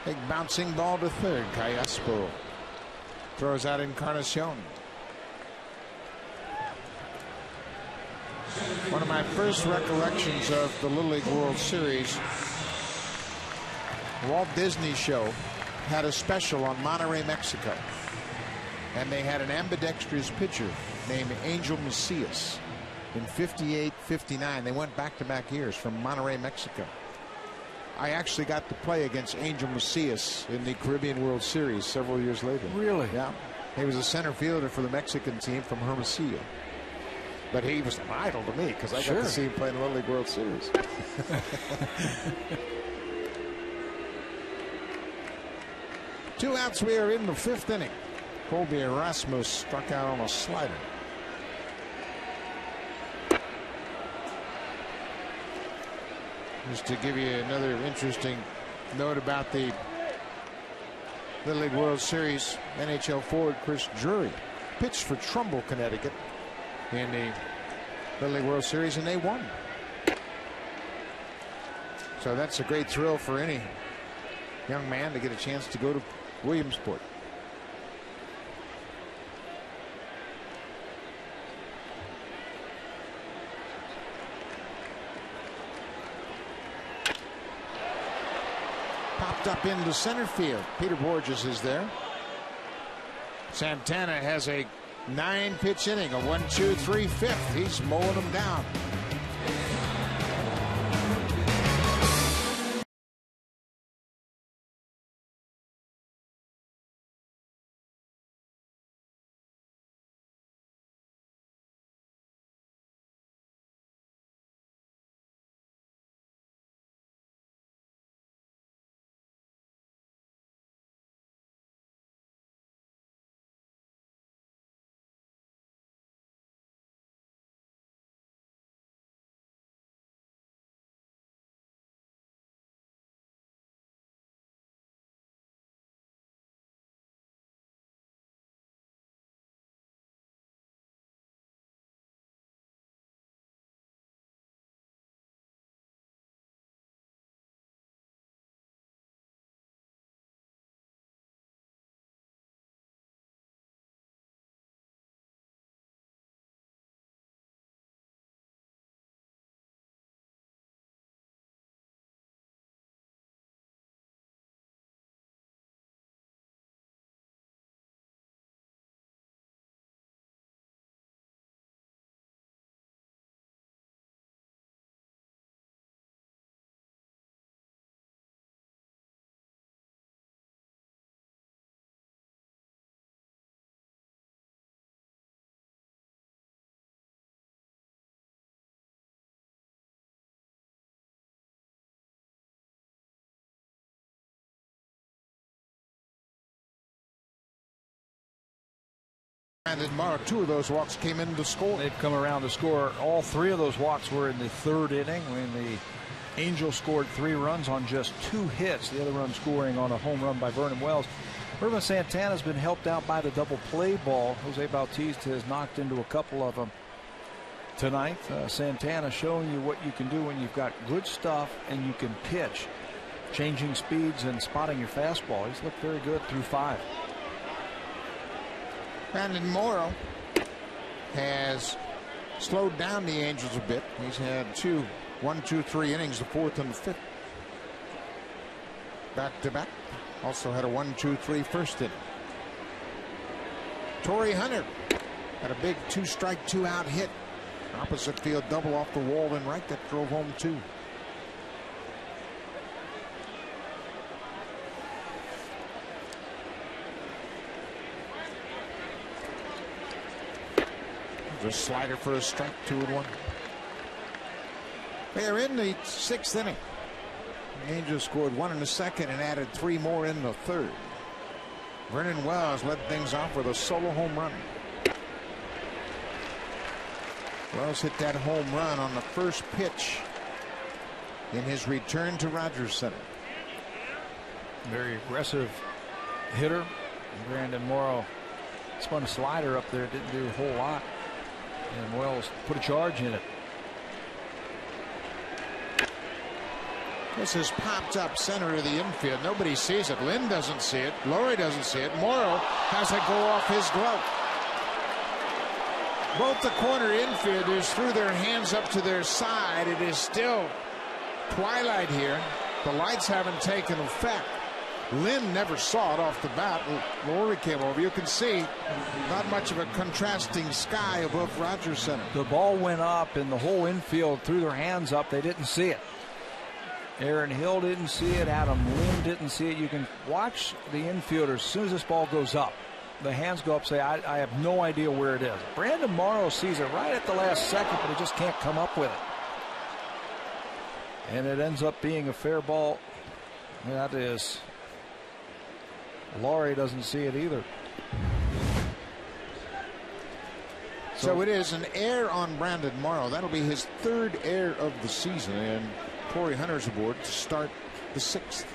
Big bouncing ball to third. CALLASPO throws out Encarnacion. One of my first recollections of the Little League World Series, Walt Disney Show had a special on Monterrey, Mexico, and they had an ambidextrous pitcher named Angel Macias in 58, 59. They went back-to-back years from Monterrey, Mexico. I actually got to play against Angel Macias in the Caribbean World Series several years later. Really? Yeah. He was a center fielder for the Mexican team from Hermosillo. But he was an idol to me because I got to see him play in the Little League World Series. 2 outs. We are in the 5th inning. Colby and RASMUS struck out on a slider. Just to give you another interesting note about the Little League World Series, NHL forward Chris Drury pitched for Trumbull, Connecticut in the Little League World Series, and they won. So that's a great thrill for any young man to get a chance to go to Williamsport. Popped up into center field. Peter Borges is there. Santana has a 9-pitch inning, a 1-2-3 fifth. He's mowing them down. And then Morrow, 2 of those walks came in to score. They've come around to score. All 3 of those walks were in the 3rd inning when the Angels scored 3 runs on just 2 hits. The other run scoring on a home run by Vernon Wells. Irvin Santana's been helped out by the double play ball. Jose Bautista has knocked into a couple of them tonight. Santana showing you what you can do when you've got good stuff and you can pitch. Changing speeds and spotting your fastball. He's looked very good through 5. Brandon Morrow has slowed down the Angels a bit. He's had 1, 2, 3 innings, the 4th and the 5th. Back to back. Also had a 1, 2, 3 first inning. Torrey Hunter had a big 2-strike, 2-out hit. Opposite field double off the wall and right that drove home 2. The slider for a strike, 2-1. They're in the 6th inning. The Angels scored 1 in the 2nd and added 3 more in the 3rd. Vernon Wells led things off with a solo home run. Wells hit that home run on the first pitch in his return to Rogers Center. Very aggressive hitter. Brandon Morrow spun a slider up there, didn't do a whole lot. And Wells put a charge in it. This is popped up center of the infield. Nobody sees it. Lynn doesn't see it. Laurie doesn't see it. Morrow has it go off his glove. Both the corner infielders threw their hands up to their side. It is still twilight here. The lights haven't taken effect. Lynn never saw it off the bat. Laurie came over. You can see not much of a contrasting sky above Rogers Center. The ball went up and the whole infield threw their hands up. They didn't see it. Aaron Hill didn't see it. Adam Lynn didn't see it. You can watch the infielders as soon as this ball goes up. The hands go up, say, I have no idea where it is. Brandon Morrow sees it right at the last second, but he just can't come up with it. And it ends up being a fair ball. That is. Laurie doesn't see it either. So it is an error on Brandon Morrow. That'll be his 3rd error of the season. And Torrey Hunter's aboard to start the 6th.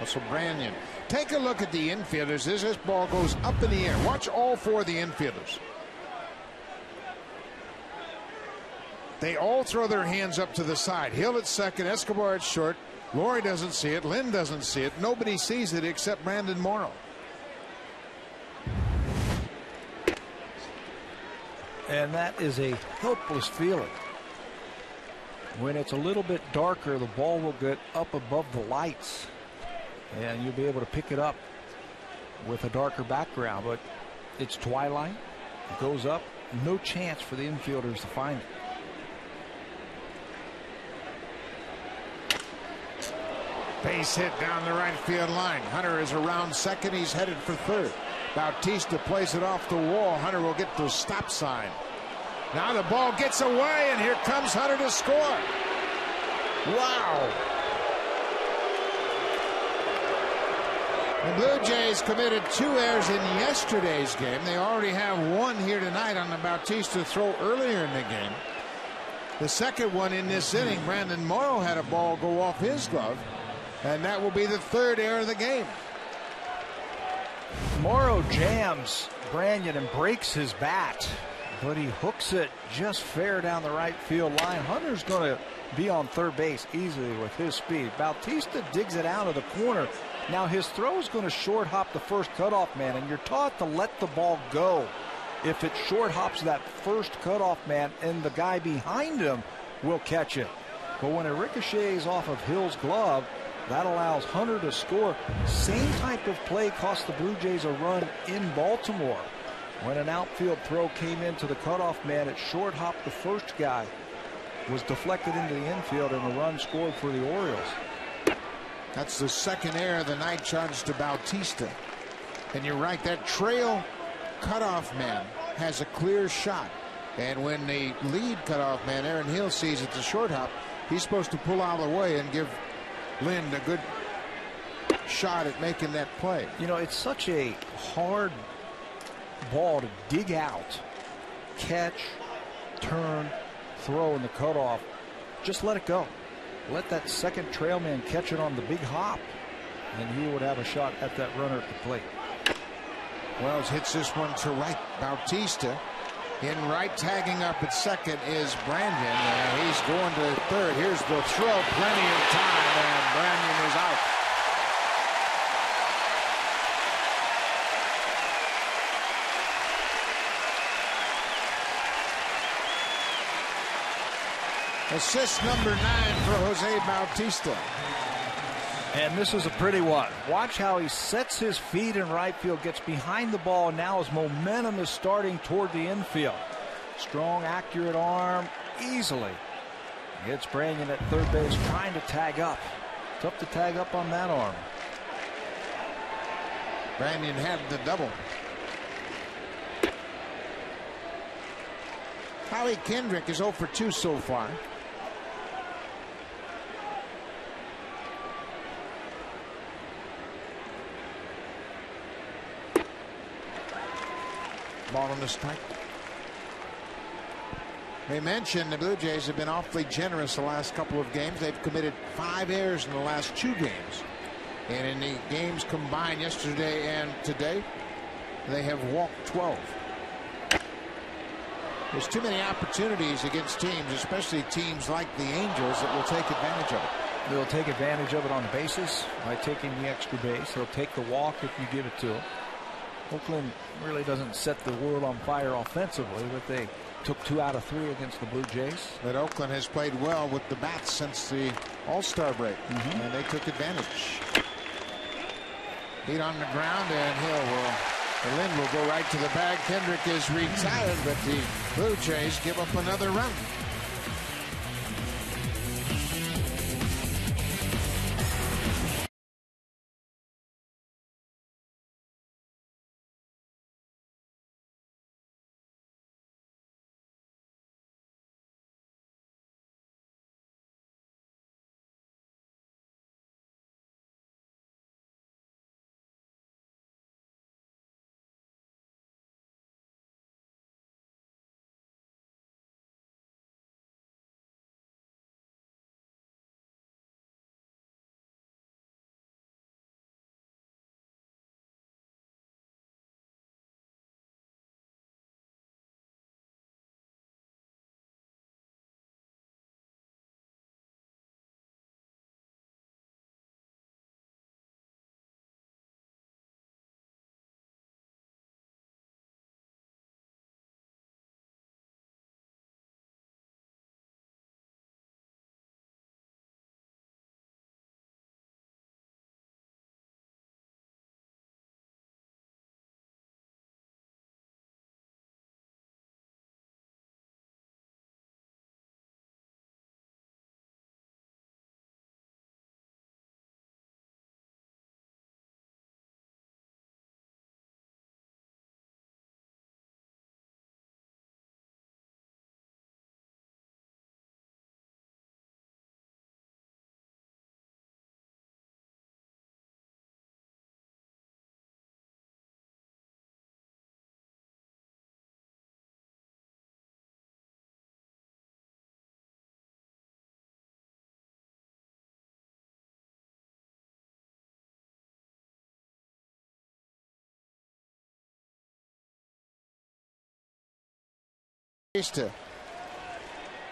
So Branyan. Take a look at the infielders as this ball goes up in the air. Watch all 4 of the infielders. They all throw their hands up to the side. Hill at second, Escobar at short. Laurie doesn't see it. Lynn doesn't see it. Nobody sees it except Brandon Morrow. And that is a helpless feeling. When it's a little bit darker, the ball will get up above the lights. And you'll be able to pick it up with a darker background. But it's twilight. It goes up. No chance for the infielders to find it. Base hit down the right field line. Hunter is around second. He's headed for 3rd. Bautista plays it off the wall. Hunter will get the stop sign. Now the ball gets away, and here comes Hunter to score. Wow. The Blue Jays committed 2 errors in yesterday's game. They already have 1 here tonight on the Bautista throw earlier in the game. The second one in this inning, Brandon Morrow had a ball go off his glove, and that will be the 3rd error of the game. Morrow jams Branyan and breaks his bat, but he hooks it just fair down the right field line. Hunter's going to be on 3rd base easily with his speed. Bautista digs it out of the corner. Now his throw is going to short hop the first cutoff man, and you're taught to let the ball go. If it short hops that first cutoff man, and the guy behind him will catch it. But when it ricochets off of Hill's glove, that allows Hunter to score. Same type of play cost the Blue Jays a run in Baltimore. When an outfield throw came into the cutoff man, it short hopped the first guy, was deflected into the infield, and the run scored for the Orioles. That's the 2nd error of the night charged to Bautista. And you're right, that trail cutoff man has a clear shot. And when the lead cutoff man, Aaron Hill, sees it's a short hop, he's supposed to pull out of the way and give Lind, a good shot at making that play. You know, it's such a hard ball to dig out, catch, turn, throw in the cutoff. Just let it go. Let that second trail man catch it on the big hop, and he would have a shot at that runner at the plate. Wells hits this one to right. Bautista in right, tagging up at second is Branyan. He's going to third. Here's the throw. Plenty of time, and Branyan is out. Assist number 9 for Jose Bautista. And this is a pretty one. Watch how he sets his feet in right field, gets behind the ball. Now his momentum is starting toward the infield. Strong, accurate arm, easily hits Branyan at third base, trying to tag up. Tough to tag up on that arm. Branyan had the double. Howie Kendrick is 0 for 2 so far. Ball on the strike. They mentioned the Blue Jays have been awfully generous the last couple of games. They've committed 5 errors in the last 2 games. And in the games combined yesterday and today, they have walked 12. There's too many opportunities against teams, especially teams like the Angels, that will take advantage of it. They'll take advantage of it on bases by taking the extra base. They'll take the walk if you give it to them. Oakland really doesn't set the world on fire offensively, but they took 2 out of 3 against the Blue Jays. But Oakland has played well with the bats since the All-Star break, and they took advantage. Heat on the ground, and Lind will go right to the bag. Kendrick is retired, but the Blue Jays give up another run.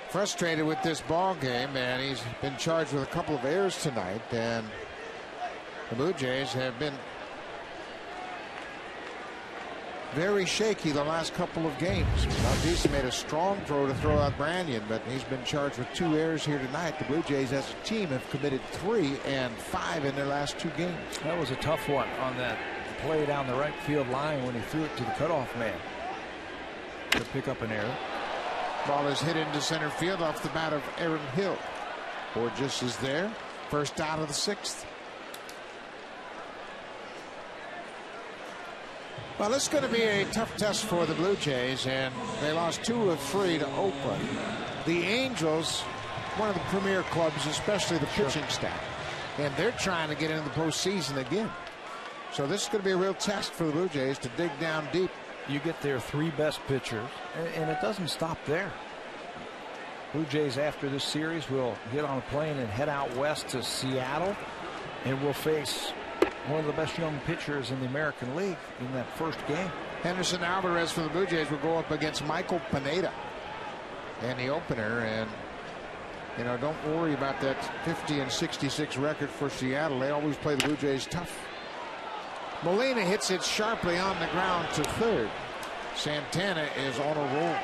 Frustrated with this ball game, and he's been charged with a couple of errors tonight, and the Blue Jays have been very shaky the last couple of games. Bautista made a strong throw to throw out Branyan, but he's been charged with 2 errors here tonight. The Blue Jays as a team have committed 3 and 5 in their last 2 games. That was a tough one on that play down the right field line when he threw it to the cutoff man to pick up an error. Ball is hit into center field off the bat of Aaron Hill. Borges is there. First out of the 6th. Well, it's going to be a tough test for the Blue Jays, and they lost 2 of 3 to Oakland. The Angels, one of the premier clubs, especially the pitching staff. and they're trying to get into the postseason again. So this is going to be a real test for the Blue Jays to dig down deep. You get their 3 best pitchers, and it doesn't stop there. Blue Jays, after this series, will get on a plane and head out west to Seattle, and will face one of the best young pitchers in the American League in that first game. Henderson Alvarez for the Blue Jays will go up against Michael Pineda in the opener, and you know, don't worry about that 50-66 record for Seattle. They always play the Blue Jays tough. Molina hits it sharply on the ground to third. Santana is on a roll.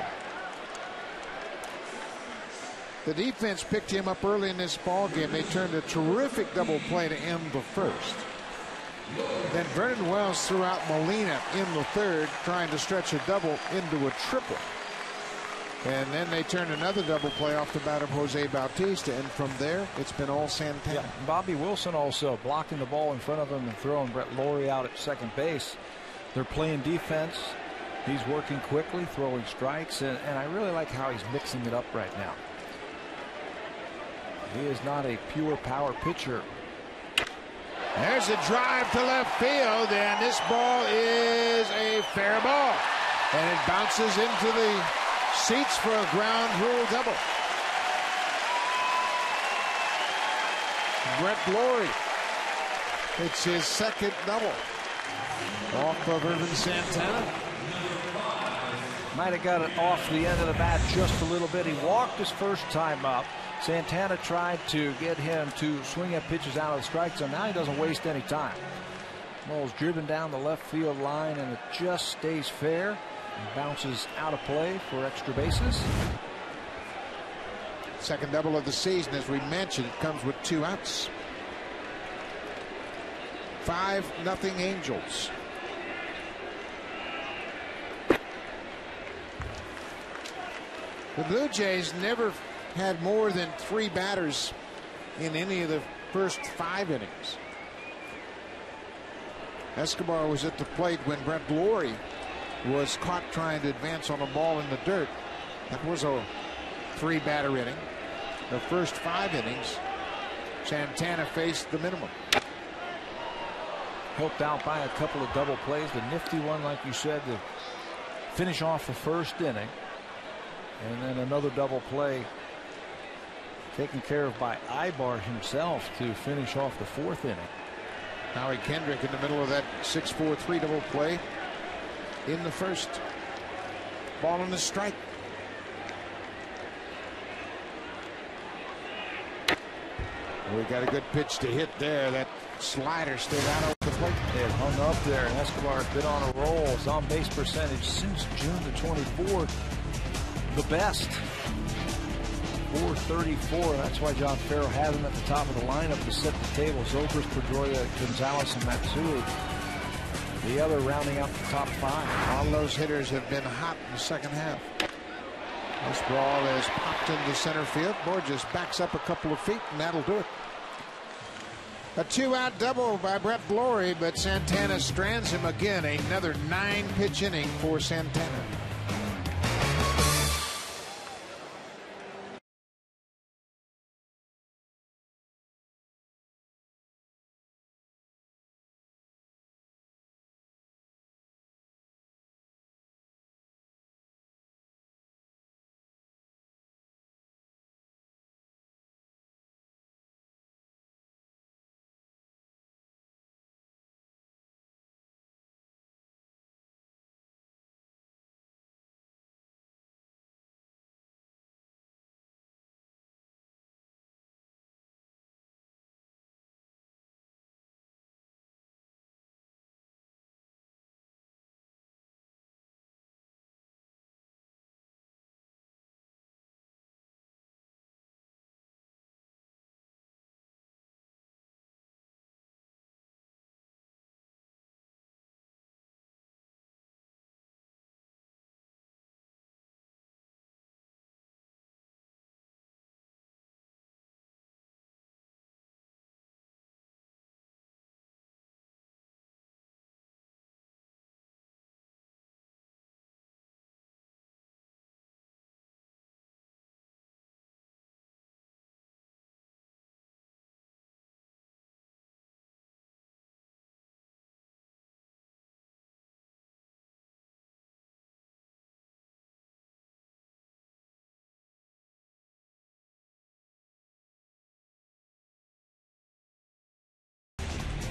The defense picked him up early in this ball game. They turned a terrific double play to end the first. Then Vernon Wells threw out Molina in the third, trying to stretch a double into a triple. And then they turned another double play off the bat of Jose Bautista, and from there it's been all Santana. Yeah, Bobby Wilson also blocking the ball in front of him and throwing Brett Lawrie out at second base. They're playing defense. He's working quickly, throwing strikes, and I really like how he's mixing it up right now. He is not a pure power pitcher. There's a drive to left field, and this ball is a fair ball, and it bounces into the seats for a ground rule double. Brett Lawrie, it's his second double off of Irvin Santana. Might have got it off the end of the bat just a little bit. He walked his first time up. Santana tried to get him to swing at pitches out of the strike zone. Now he doesn't waste any time. Ball's driven down the left field line, and it just stays fair and bounces out of play for extra bases. Second double of the season, as we mentioned. It comes with 2 outs. 5-0 Angels. The Blue Jays never had more than 3 batters in any of the first 5 innings. Escobar was at the plate when Brett Lawrie was caught trying to advance on a ball in the dirt. That was a 3-batter inning. The first 5 innings, Santana faced the minimum. Helped out by a couple of double plays. The nifty one, like you said, to finish off the first inning. And then another double play taken care of by Ibar himself to finish off the 4th inning. Howie Kendrick in the middle of that 6-4-3 double play in the first. Ball on the strike. We got a good pitch to hit there. That slider stayed out of the plate. It hung up there, and Escobar's been on a roll. His on-base percentage since June the 24th, the best. 434. That's why John Farrell had him at the top of the lineup to set the table. Zobrist, Pedroia, Gonzalez, and Matsui. The other rounding out the top 5. All those hitters have been hot in the second half. This ball is popped into center field. Borges backs up a couple of feet, and that'll do it. A 2-out double by Brett Lawrie, but Santana strands him again. Another 9-pitch inning for Santana.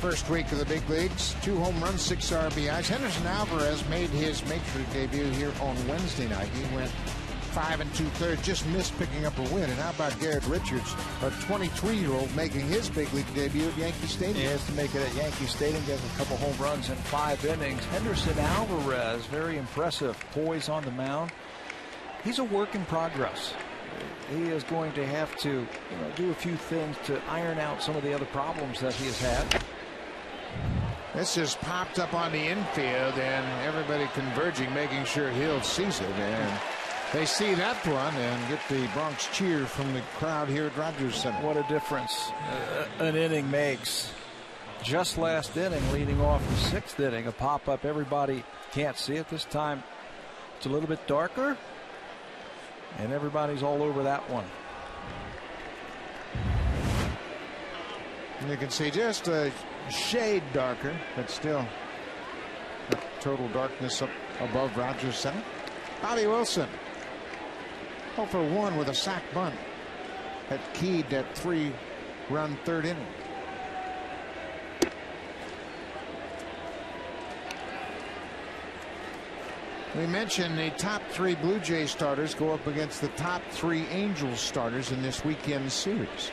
first week of the big leagues. 2 home runs, 6 RBIs. Henderson Alvarez made his major league debut here on Wednesday night. He went 5 2/3, just missed picking up a win. And how about Garrett Richards, a 23-year-old making his big league debut at Yankee Stadium? He has to make it at Yankee Stadium, gets a couple home runs in 5 innings. Henderson Alvarez, very impressive poise on the mound. He's a work in progress. He is going to have to do a few things to iron out some of the other problems that he has had. This just popped up on the infield, and everybody converging, making sure Hill sees it. And they see that one and get the Bronx cheer from the crowd here at Rogers Center. What a difference an inning makes. Just last inning, leading off the 6th inning, a pop-up. Everybody can't see it this time. It's a little bit darker, and everybody's all over that one. And you can see just a shade darker, but still total darkness up above Rogers Center. Bobby Wilson, 0 for 1 with a sac bunt that keyed that 3-run 3rd inning. We mentioned the top 3 Blue Jays starters go up against the top 3 Angels starters in this weekend series.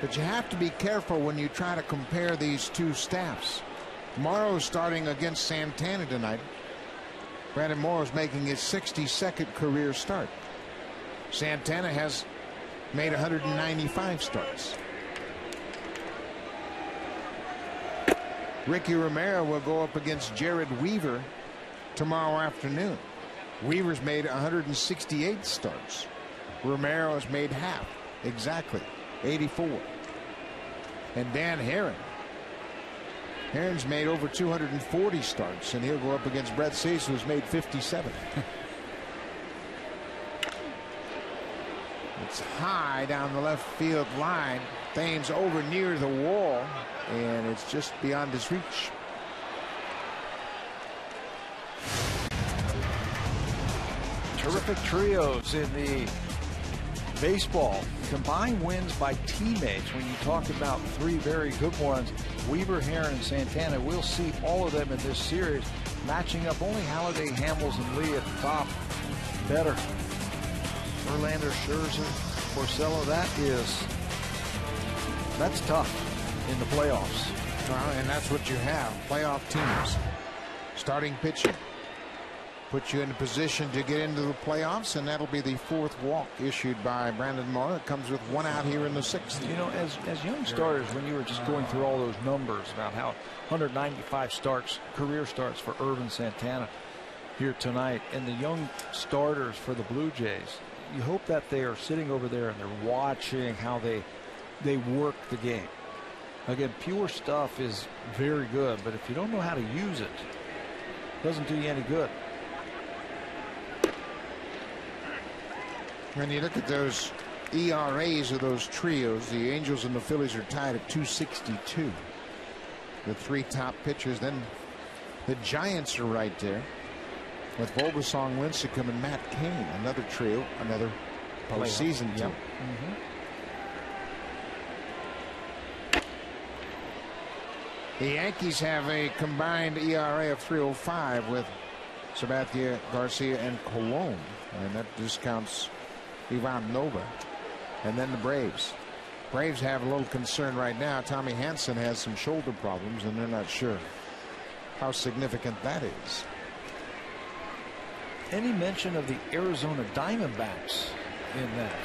But you have to be careful when you try to compare these 2 staffs. Morrow's starting against Santana tonight. Brandon Morrow's making his 62nd career start. Santana has made 195 starts. Ricky Romero will go up against Jared Weaver tomorrow afternoon. Weaver's made 168 starts. Romero has made half, exactly 84. And Dan Herron. Herron's made over 240 starts, and he'll go up against Brett Cease, who's made 57. It's high down the left field line. Thames over near the wall, and it's just beyond his reach. Terrific trios in the baseball. Combined wins by teammates. When you talk about 3 very good ones, Weaver, Herron, and Santana, we'll see all of them in this series, matching up only Halladay, Hamels, and Lee at the top. Better. Verlander, Scherzer, Porcello, that's tough in the playoffs. And that's what you have. Playoff teams. Starting pitching. Put you in a position to get into the playoffs, and that'll be the 4th walk issued by Brandon Morrow. It comes with 1 out here in the 6th. As young starters, when you were just going through all those numbers about how 195 starts, career starts for Irvin Santana here tonight, and the young starters for the Blue Jays, you hope that they are sitting over there and they're watching how they work the game. Again, pure stuff is very good, but if you don't know how to use it, it doesn't do you any good. When you look at those ERAs of those trios, the Angels and the Phillies are tied at 262. The 3 top pitchers. Then the Giants are right there with Bulbasaur, Lincecum, and Matt Cain. Another trio, another postseason team. The Yankees have a combined ERA of 3.05 with Sabathia, Garcia, and Colon, and that discounts Ivan Nova. And then the Braves. Braves have a little concern right now. Tommy Hanson has some shoulder problems, and they're not sure how significant that is. Any mention of the Arizona Diamondbacks in that?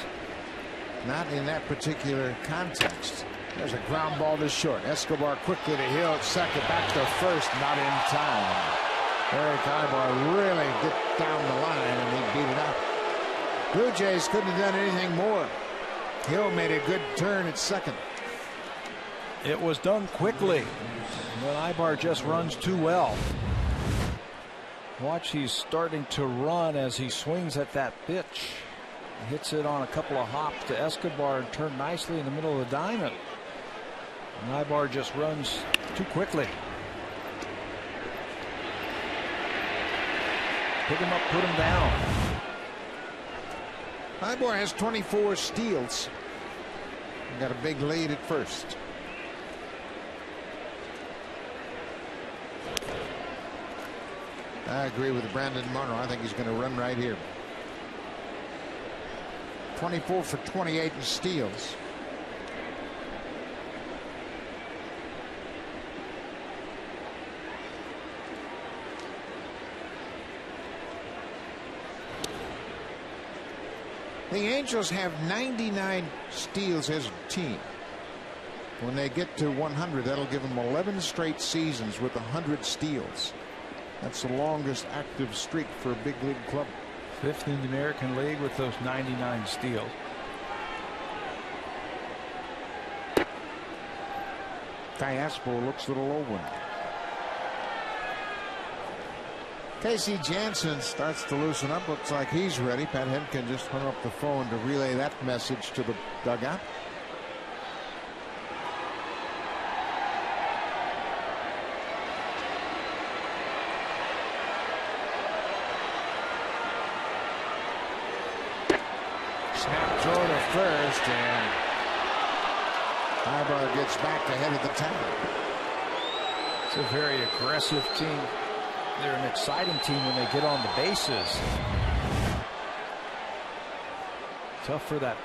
Not in that particular context. There's a ground ball to short. Escobar quickly to Hill at second, back to first, not in time. Eric Ibar really get down the line, and he beat it out. Blue Jays couldn't have done anything more. Hill made a good turn at second. It was done quickly. But Ibar just runs too well. Watch, he's starting to run as he swings at that pitch. Hits it on a couple of hops to Escobar and turned nicely in the middle of the diamond. And Ibar just runs too quickly. Pick him up, put him down. Ibar has 24 steals. Got a big lead at first. I agree with Brandon Morrow. I think he's going to run right here. 24 for 28 in steals. The Angels have 99 steals as a team. When they get to 100, that'll give them 11 straight seasons with 100 steals. That's the longest active streak for a big league club. 5th in the American League with those 99 steals. CALLASPO looks a little low one. Casey Jansen starts to loosen up. Looks like he's ready. Pat Hemken just hung up the phone to relay that message to the dugout. Snap throw to first, and Ibar gets back ahead of the town. It's a very aggressive team. They're an exciting team when they get on the bases. Tough for that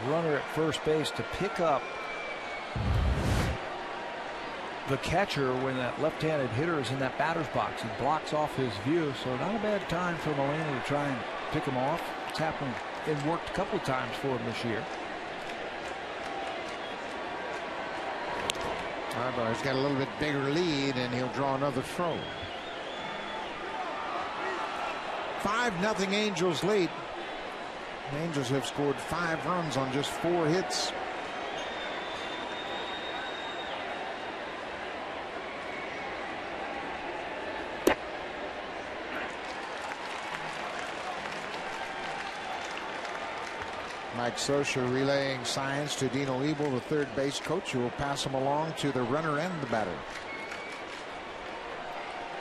runner at first base to pick up the catcher when that left-handed hitter is in that batter's box. He blocks off his view, so not a bad time for Molina to try and pick him off. It's happened. It worked a couple of times for him this year. Ibar's got a little bit bigger lead, and he'll draw another throw. 5-0 Angels lead. The Angels have scored 5 runs on just 4 hits. Mike Scioscia relaying signs to Dino Ebel, the third base coach, who will pass him along to the runner and the batter.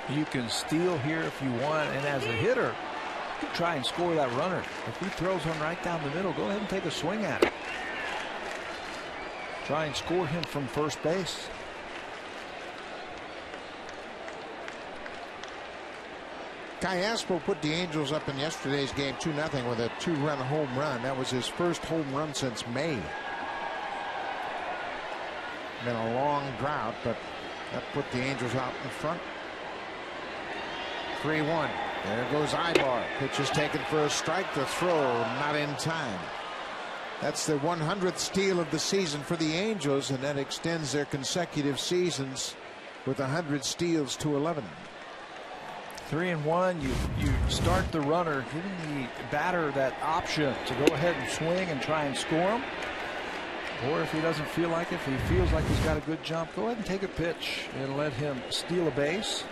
You can steal here if you want, and as a hitter, you can try and score that runner. If he throws one right down the middle, go ahead and take a swing at it. Try and score him from first base. CALLASPO put the Angels up in yesterday's game 2-0 with a 2-run home run. That was his first home run since May. Been a long drought, but that put the Angels out in front. 3-1. There goes Ibar. Pitch is taken for a strike. The throw not in time. That's the 100th steal of the season for the Angels, and that extends their consecutive seasons with 100 steals to 11. 3-1. You start the runner, giving the batter that option to go ahead and swing and try and score him. Or if he doesn't feel like it, if he feels like he's got a good jump, go ahead and take a pitch and let him steal a base.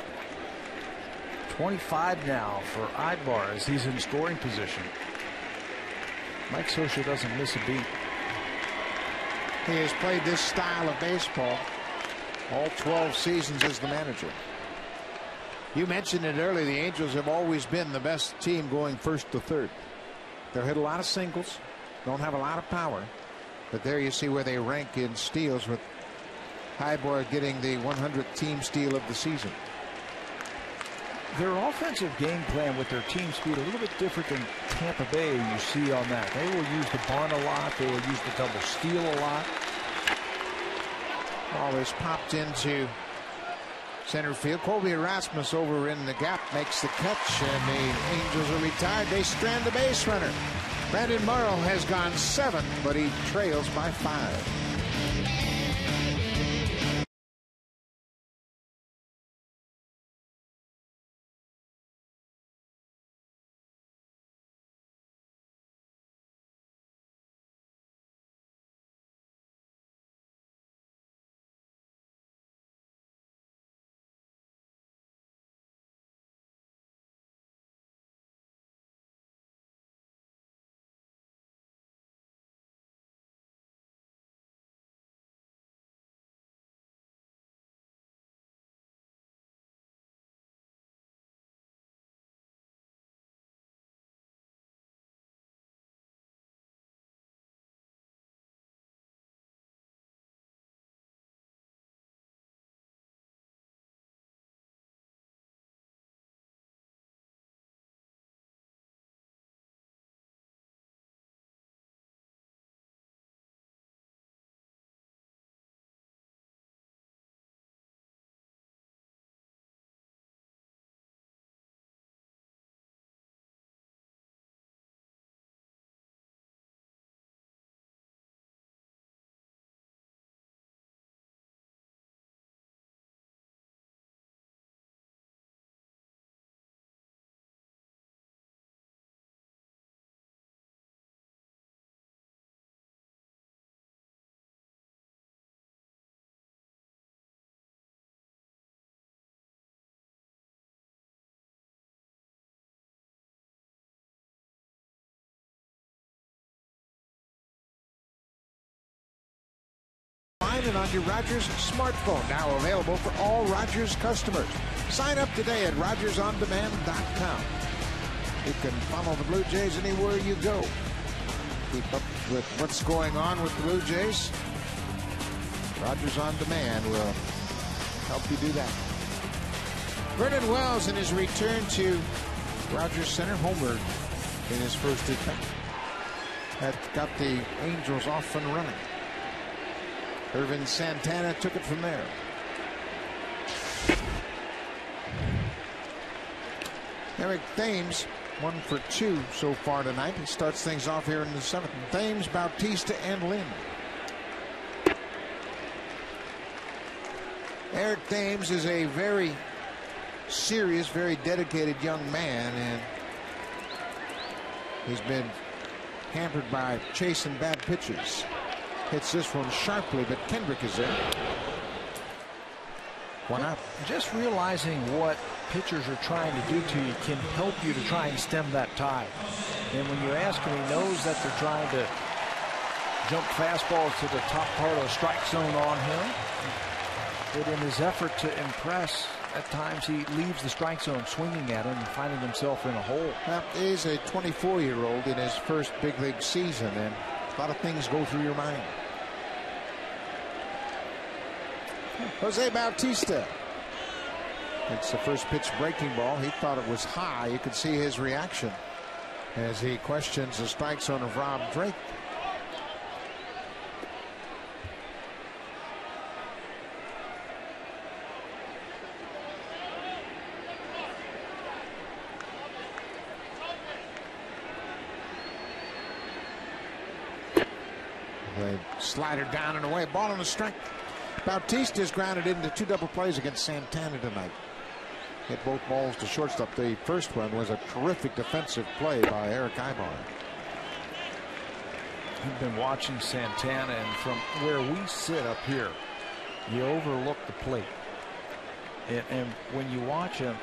25 now for Ibar as he's in scoring position. Mike Scioscia doesn't miss a beat. He has played this style of baseball all 12 seasons as the manager. You mentioned it earlier, the Angels have always been the best team going first to third. They'll hit a lot of singles, don't have a lot of power, but there you see where they rank in steals, with Ibar getting the 100th team steal of the season. Their offensive game plan with their team speed a little bit different than Tampa Bay. You see on that, they will use the bunt a lot, they will use the double steal a lot. Ball is popped into center field. Colby RASMUS over in the gap makes the catch, and the Angels are retired. They strand the base runner. Brandon Morrow has gone 7, but he trails by 5. subscription on your Rogers smartphone, now available for all Rogers customers. Sign up today at RogersOnDemand.com. You can follow the Blue Jays anywhere you go. Keep up with what's going on with the Blue Jays. Rogers On Demand will help you do that. Vernon Wells in his return to Rogers Center, homered in his first attempt. That got the Angels off and running. Irvin Santana took it from there. Eric Thames, 1 for 2 so far tonight. He starts things off here in the 7th. Thames, Bautista, and Lynn. Eric Thames is a very serious, very dedicated young man, and he's been hampered by chasing bad pitches. Hits this one sharply, but Kendrick is there. 1 out. Just realizing what pitchers are trying to do to you can help you to try and stem that tide. And when you ask him, he knows that they're trying to jump fastballs to the top part of the strike zone on him. But in his effort to impress, at times he leaves the strike zone swinging at him and finding himself in a hole. Well, he's a 24-year-old in his first big league season, and a lot of things go through your mind. Jose Bautista. It's the first pitch breaking ball. He thought it was high. You could see his reaction as he questions the strike zone of Rob Drake. The slider down and away. Ball on the strike. Bautista's grounded into 2 double plays against Santana tonight. Hit both balls to shortstop. The first one was a terrific defensive play by Eric Ibar. You've been watching Santana, and from where we sit up here, you overlook the plate. And when you watch him,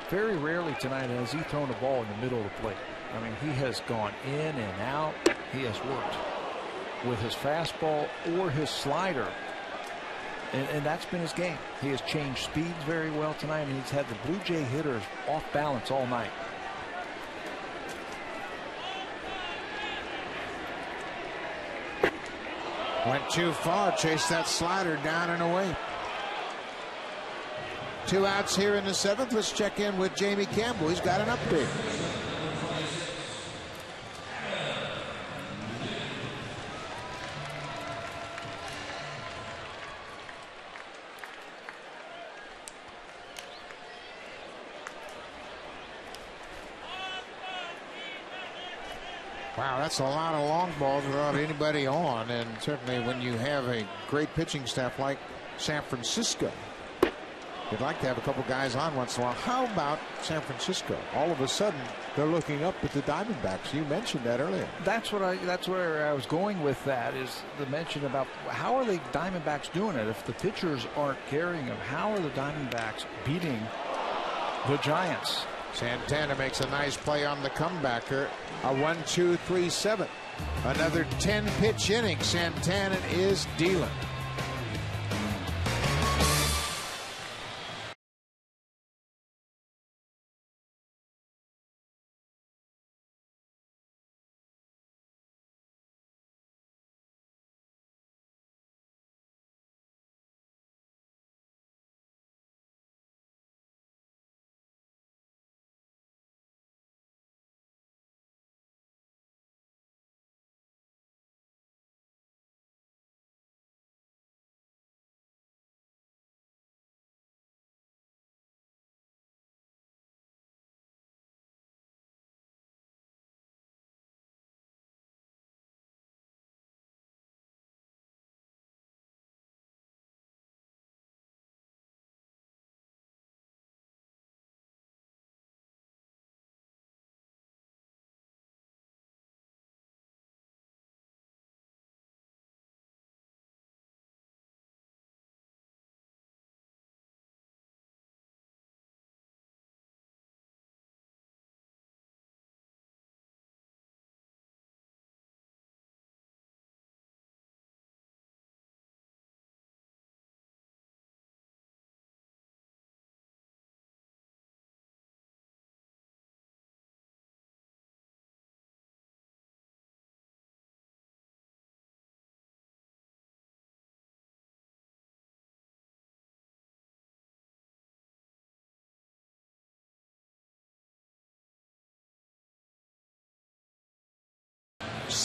very rarely tonight has he thrown a ball in the middle of the plate. I mean, he has gone in and out. He has worked with his fastball or his slider. And that's been his game. He has changed speeds very well tonight, and he's had the Blue Jay hitters off balance all night. Went too far. Chased that slider down and away. 2 outs here in the 7th. Let's check in with Jamie Campbell. He's got an update. Wow, that's a lot of long balls without anybody on, and certainly when you have a great pitching staff like San Francisco, you'd like to have a couple guys on once in a while. How about San Francisco? All of a sudden, they're looking up at the Diamondbacks. You mentioned that earlier. That's where I was going with that, is the mention about how are the Diamondbacks doing it? If the pitchers aren't carrying them, how are the Diamondbacks beating the Giants? Santana makes a nice play on the comebacker. A 1-2-3-7. Another 10-pitch inning. Santana is dealing.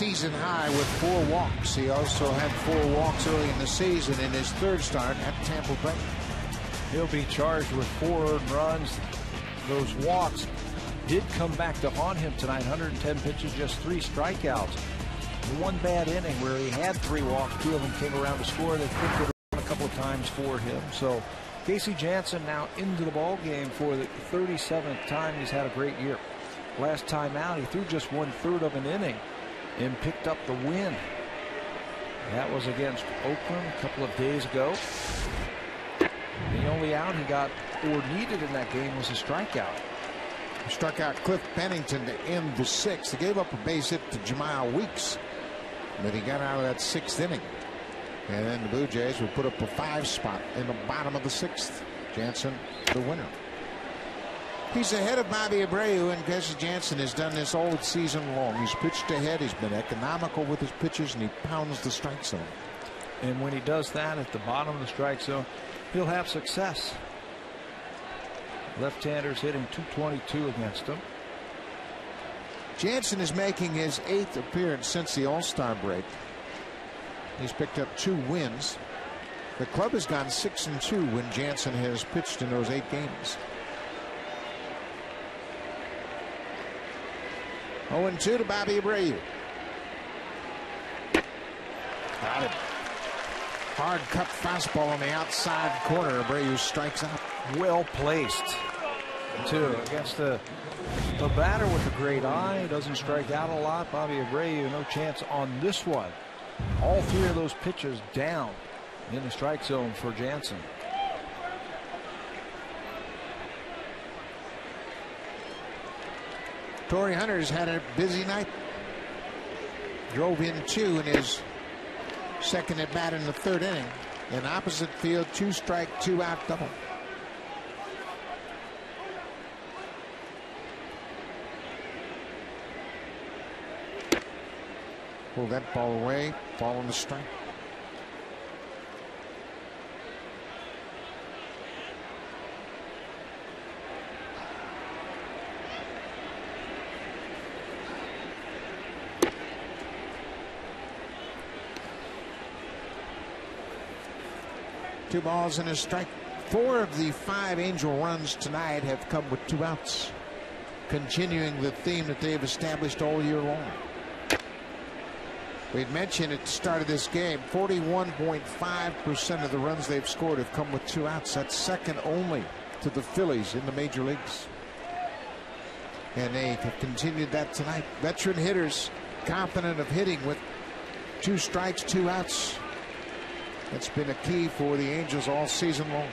season high with 4 walks. He also had 4 walks early in the season in his 3rd start at Tampa Bay. He'll be charged with 4 earned runs. Those walks did come back to haunt him tonight. 110 pitches, just 3 strikeouts. One bad inning where he had 3 walks, 2 of them came around to score. They flipped it around a couple of times for him. So Casey Janssen now into the ball game for the 37th time. He's had a great year. Last time out, he threw just 1/3 of an inning and picked up the win. That was against Oakland a couple of days ago. The only out he got or needed in that game was a strikeout. He struck out Cliff Pennington to end the 6th. He gave up a base hit to Jamal Weeks, but he got out of that 6th inning. And then the Blue Jays would put up a 5 spot in the bottom of the 6th. Jansen, the winner. He's ahead of Bobby Abreu, and Casey Janssen has done this all season long. He's pitched ahead. He's been economical with his pitches, and he pounds the strike zone. And when he does that at the bottom of the strike zone, he'll have success. Left-handers hitting .222 against him. Jansen is making his 8th appearance since the All-Star break. He's picked up 2 wins. The club has gone 6-2 when Jansen has pitched in those 8 games. 0-2 to Bobby Abreu. Got him. Hard cut fastball on the outside corner. Abreu strikes out. Well placed, too, against the batter with a great eye. Doesn't strike out a lot. Bobby Abreu, no chance on this one. All 3 of those pitches down in the strike zone for Jansen. Torrey Hunter's had a busy night. Drove in 2 in his 2nd at bat in the 3rd inning. In opposite field, 2 strike, 2 out double. Pull that ball away. Ball on the strike. Two balls and a strike. 4 of the 5 Angel runs tonight have come with 2 outs, continuing the theme that they've established all year long. We'd mentioned at the start of this game, 41.5% of the runs they've scored have come with 2 outs. That's second only to the Phillies in the major leagues. And they have continued that tonight. Veteran hitters confident of hitting with 2 strikes, 2 outs. That's been a key for the Angels all season long.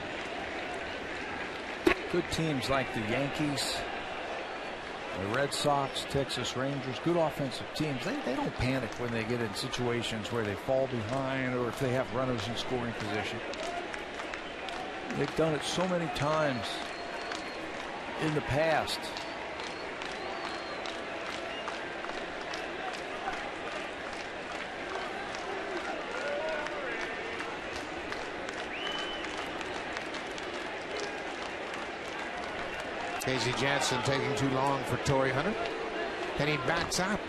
Good teams like the Yankees, the Red Sox, Texas Rangers, good offensive teams. They don't panic when they get in situations where they fall behind or if they have runners in scoring position. They've done it so many times in the past. Casey Janssen taking too long for Torrey Hunter, and he backs out.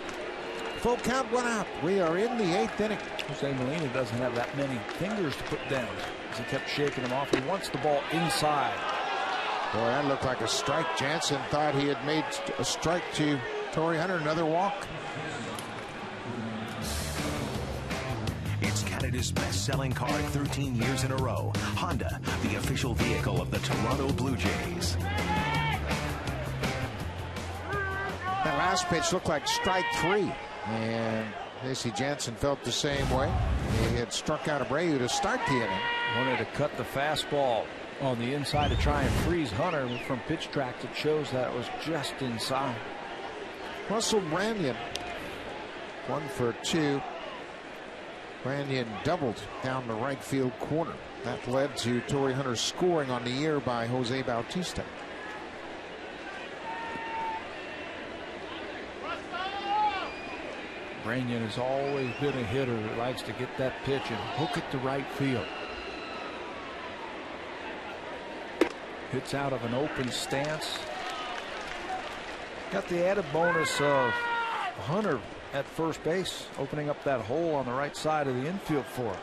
Full count, 1 out. We are in the 8th inning. Jose Molina doesn't have that many fingers to put down as he kept shaking him off. He wants the ball inside. Boy, that looked like a strike. Janssen thought he had made a strike to Torrey Hunter. Another walk. It's Canada's best-selling car 13 years in a row. Honda, the official vehicle of the Toronto Blue Jays. That last pitch looked like strike 3, and Casey Janssen felt the same way. He had struck out Abreu to start the inning. Wanted to cut the fastball on the inside to try and freeze Hunter. From pitch track, it shows that it was just inside. Russell Branyan, 1 for 2. Branyan doubled down the right field corner. That led to Torrey Hunter scoring on the year by Jose Bautista. Branyan has always been a hitter that likes to get that pitch and hook it to right field. Hits out of an open stance. Got the added bonus of Hunter at first base, opening up that hole on the right side of the infield for him.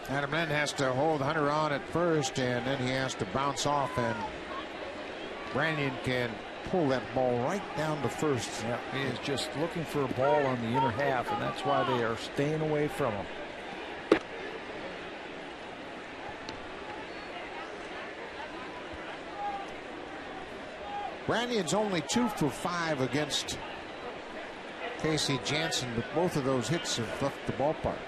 Adam Lind has to hold Hunter on at first, and then he has to bounce off, and Branyan can pull that ball right down to first. Yeah, he is just looking for a ball on the inner half, and that's why they are staying away from him. Branyan's only 2 for 5 against Casey Janssen, but both of those hits have left the ballpark.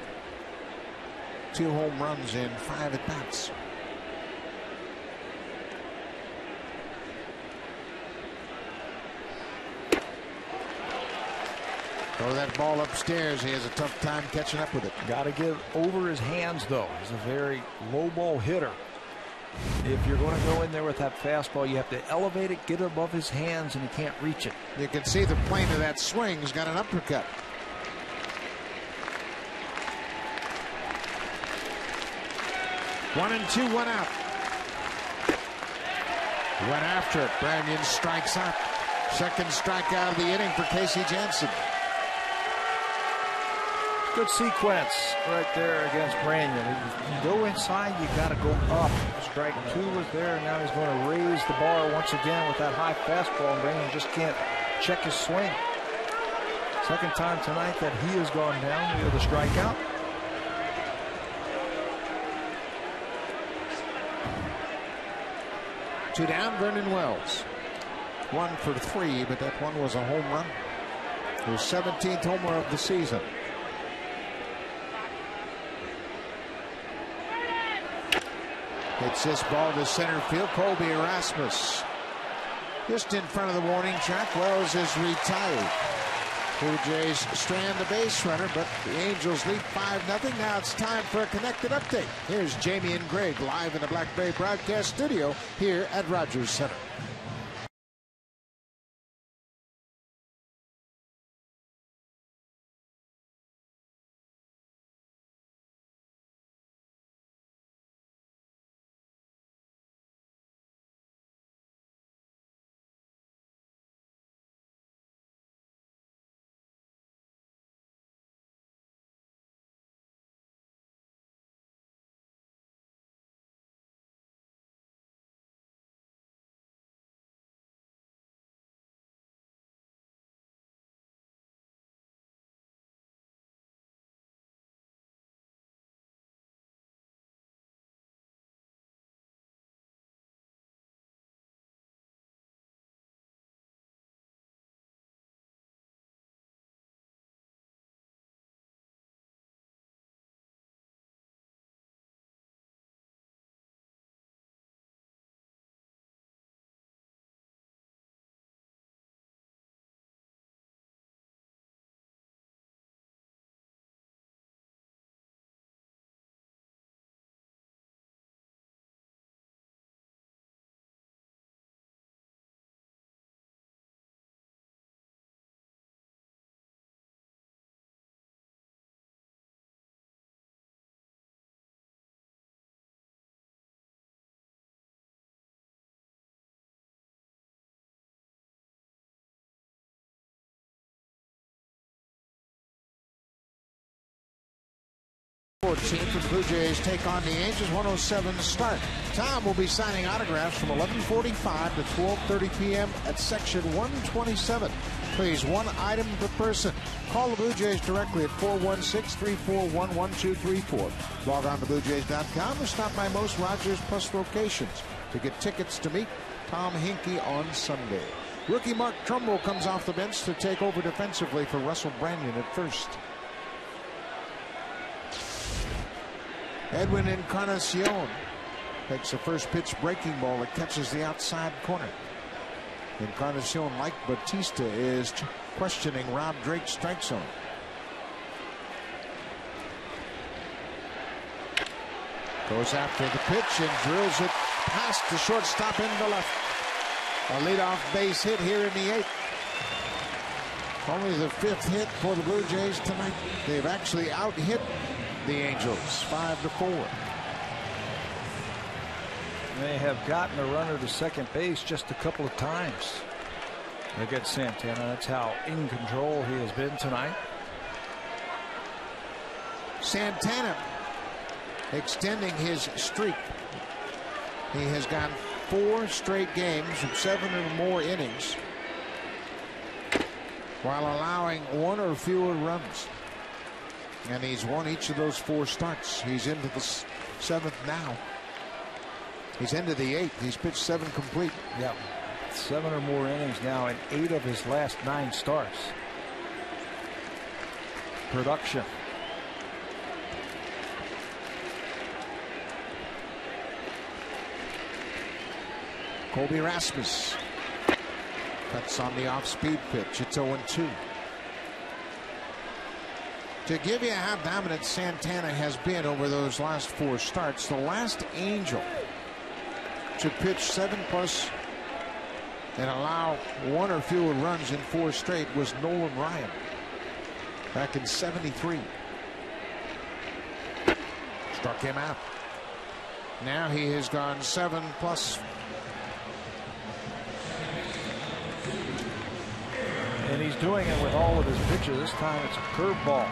2 home runs in 5 at-bats. Throw that ball upstairs. He has a tough time catching up with it. Got to get over his hands, though. He's a very low ball hitter. If you're going to go in there with that fastball, you have to elevate it, get it above his hands, and he can't reach it. You can see the plane of that swing. He's got an uppercut. One and two, one out. Went after it. Branyan strikes out. Second strikeout of the inning for Casey Janssen. Good sequence right there against Branyan. You go inside, you got to go up. Strike 2 was there, and now he's going to raise the bar once again with that high fastball, and Branyan just can't check his swing. Second time tonight that he has gone down via the strikeout. Two down, Vernon Wells. 1 for 3, but that one was a home run. His 17th homer of the season. Hits this ball to center field. Colby RASMUS just in front of the warning track. Wells is retired. Blue Jays strand the base runner, but the Angels lead 5-0. Now it's time for a connected update. Here's Jamie and Greg live in the Blackberry broadcast studio here at Rogers Center. For the Blue Jays take on the Angels. 107 start. Tom will be signing autographs from 11:45 to 12:30 p.m. at section 127. Please, one item per person. Call the Blue Jays directly at 416-341-1234. Log on to BlueJays.com or stop by most Rogers Plus locations to get tickets to meet Tom Hinkie on Sunday. Rookie Mark Trumbull comes off the bench to take over defensively for Russell Branyan at first. Edwin Encarnacion takes the first pitch breaking ball that catches the outside corner. Encarnacion, like Batista, is questioning Rob Drake's strike zone. Goes after the pitch and drills it past the shortstop into left. A leadoff base hit here in the 8th. Only the 5th hit for the Blue Jays tonight. They've actually out-hit the Angels 5-4. They have gotten a runner to second base just a couple of times. against Santana. That's how in control he has been tonight. Santana extending his streak. He has gone 4 straight games of 7 or more innings while allowing 1 or fewer runs. And he's won each of those 4 starts. He's into the 7th now. He's into the 8th. He's pitched 7 complete. Yep. 7 or more innings now in 8 of his last 9 starts. Production. Colby Rasmus cuts on the off-speed pitch. It's 0-2. To give you how dominant Santana has been over those last 4 starts, the last Angel to pitch 7+ and allow 1 or fewer runs in 4 straight was Nolan Ryan back in '73. Struck him out. Now he has gone 7+. And he's doing it with all of his pitches. This time it's a curveball.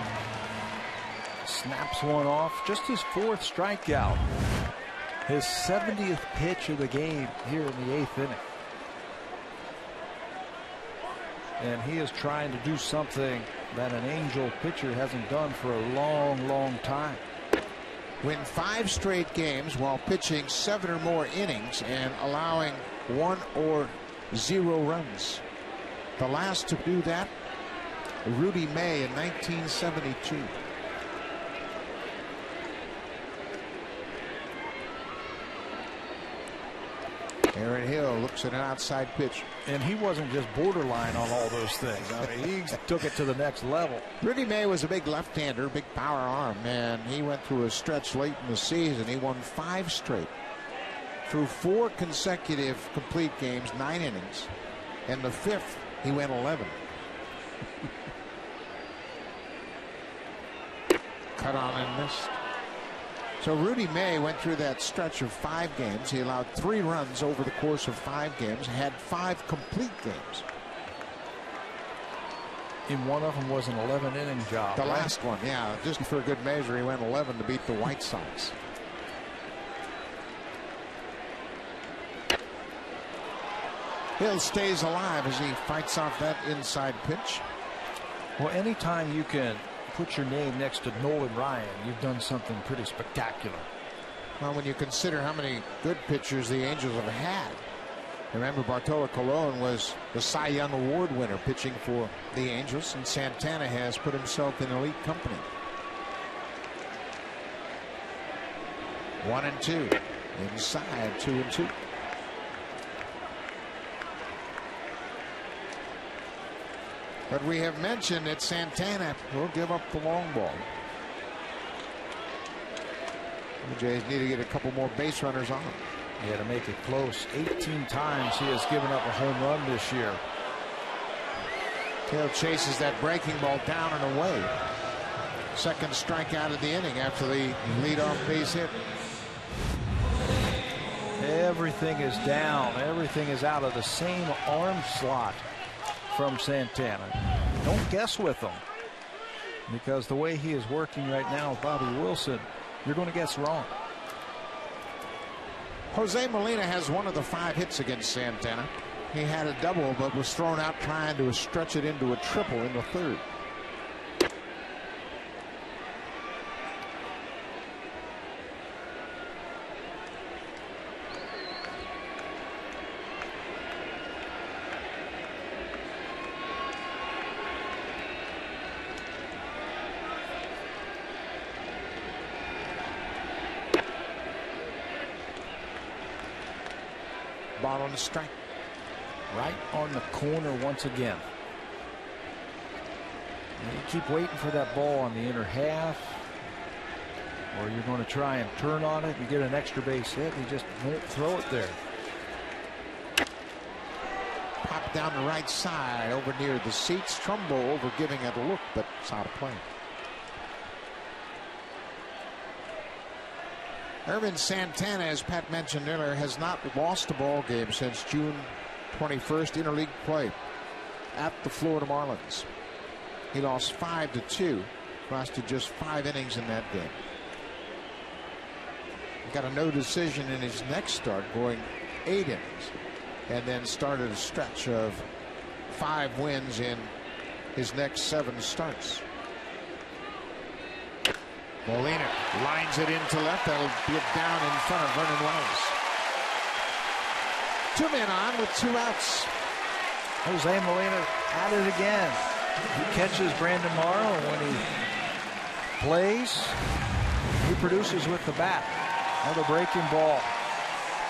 Snaps one off. Just his 4th strikeout. His 70th pitch of the game here in the 8th inning. And he is trying to do something that an Angel pitcher hasn't done for a long, long time. Win 5 straight games while pitching 7 or more innings and allowing 1 or 0 runs. The last to do that, Rudy May in 1972. Aaron Hill looks at an outside pitch. And he wasn't just borderline on all those things. I mean, he took it to the next level. Rudy May was a big left-hander, big power arm, and he went through a stretch late in the season. He won 5 straight. Through 4 consecutive complete games, 9 innings. And the 5th, he went 11. Cut on and missed. So Rudy May went through that stretch of 5 games. He allowed 3 runs over the course of 5 games, had 5 complete games. And one of them was an 11-inning job. The last one, yeah, just for a good measure, he went 11 to beat the White Sox. Hill stays alive as he fights off that inside pitch. Well, anytime you can put your name next to Nolan Ryan, you've done something pretty spectacular. Well, when you consider how many good pitchers the Angels have had. Remember, Bartolo Colon was the Cy Young Award winner pitching for the Angels, and Santana has put himself in elite company. 1-2. Inside, 2-2. But we have mentioned that Santana will give up the long ball. The Jays need to get a couple more base runners on him. Yeah, to make it close. 18 times he has given up a home run this year. Hill chases that breaking ball down and away. Second strikeout of the inning after the leadoff base hit. Everything is down. Everything is out of the same arm slot from Santana. Don't guess with him, because the way he is working right now with Bobby Wilson, you're going to guess wrong. Jose Molina has one of the 5 hits against Santana. He had a double but was thrown out trying to stretch it into a triple in the 3rd. Ball on the strike. Right on the corner once again. And you keep waiting for that ball on the inner half, or you're going to try and turn on it and get an extra base hit. He just won't throw it there. Pop down the right side over near the seats. Trumbo over giving it a look, but it's out of play. Ervin Santana, as Pat mentioned earlier, has not lost a ball game since June 21st interleague play. at the Florida Marlins. He lost 5-2, lasted just 5 innings in that game. Got a no decision in his next start, going 8 innings, and then started a stretch of 5 wins in his next 7 starts. Molina lines it into left. That'll be it down in front of Vernon Wells. 2 men on with 2 outs. Jose Molina at it again. He catches Brandon Morrow, and when he plays, he produces with the bat. Another breaking ball,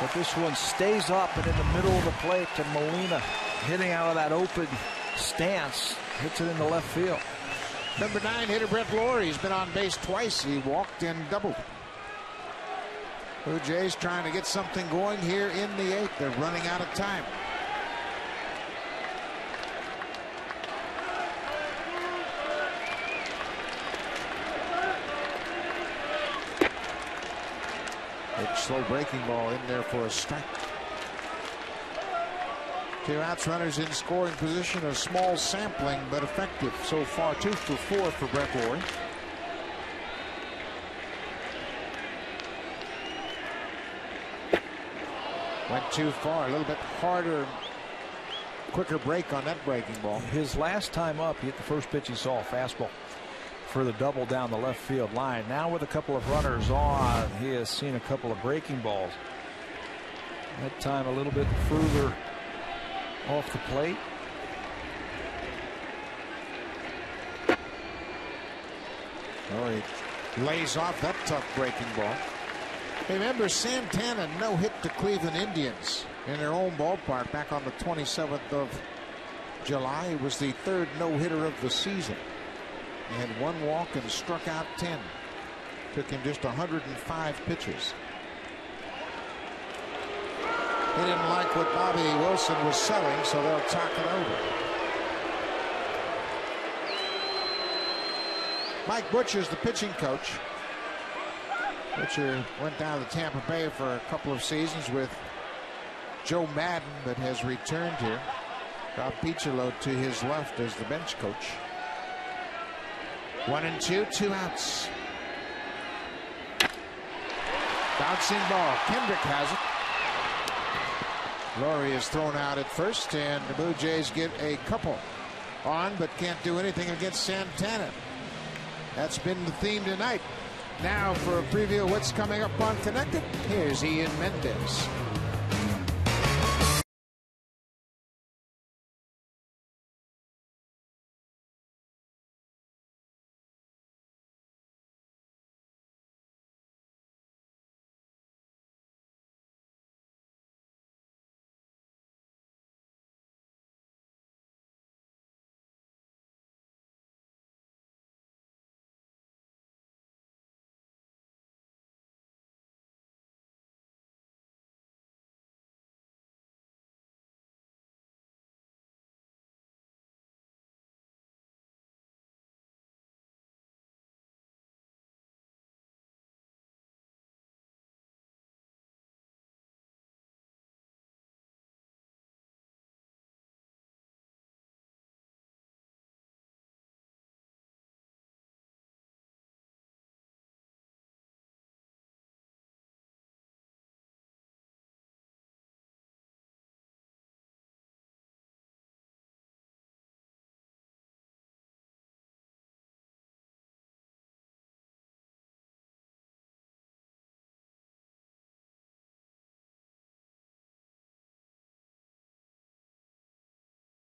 but this one stays up and in the middle of the plate to Molina, hitting out of that open stance, hits it in the left field. Number 9 hitter Brett Lawrie's been on base twice. He walked and doubled. Blue Jays trying to get something going here in the 8th. They're running out of time. Big slow breaking ball in there for a strike. 2 outs, runners in scoring position. A small sampling, but effective so far. 2 for 4 for Brett Lawrie. Went too far. A little bit harder, quicker break on that breaking ball. His last time up, he hit the first pitch he saw, a fastball for the double down the left field line. Now with a couple of runners on, he has seen a couple of breaking balls. That time a little bit further off the plate. Oh, he lays off that tough breaking ball. Remember, Santana no-hit the Cleveland Indians in their own ballpark back on the 27th of July. It was the 3rd no-hitter of the season. He had 1 walk and struck out 10. Took him just 105 pitches. He didn't like what Bobby Wilson was selling, so they'll talk it over. Mike Butcher's the pitching coach. Butcher went down to Tampa Bay for a couple of seasons with Joe Madden, but has returned here. Rob Piccolo to his left as the bench coach. 1-2, 2 outs. Bouncing ball. Kendrick has it. Lawrie is thrown out at first, and the Blue Jays get a couple on, but can't do anything against Santana. That's been the theme tonight. Now for a preview of what's coming up on Connected, here's Ian Mendez.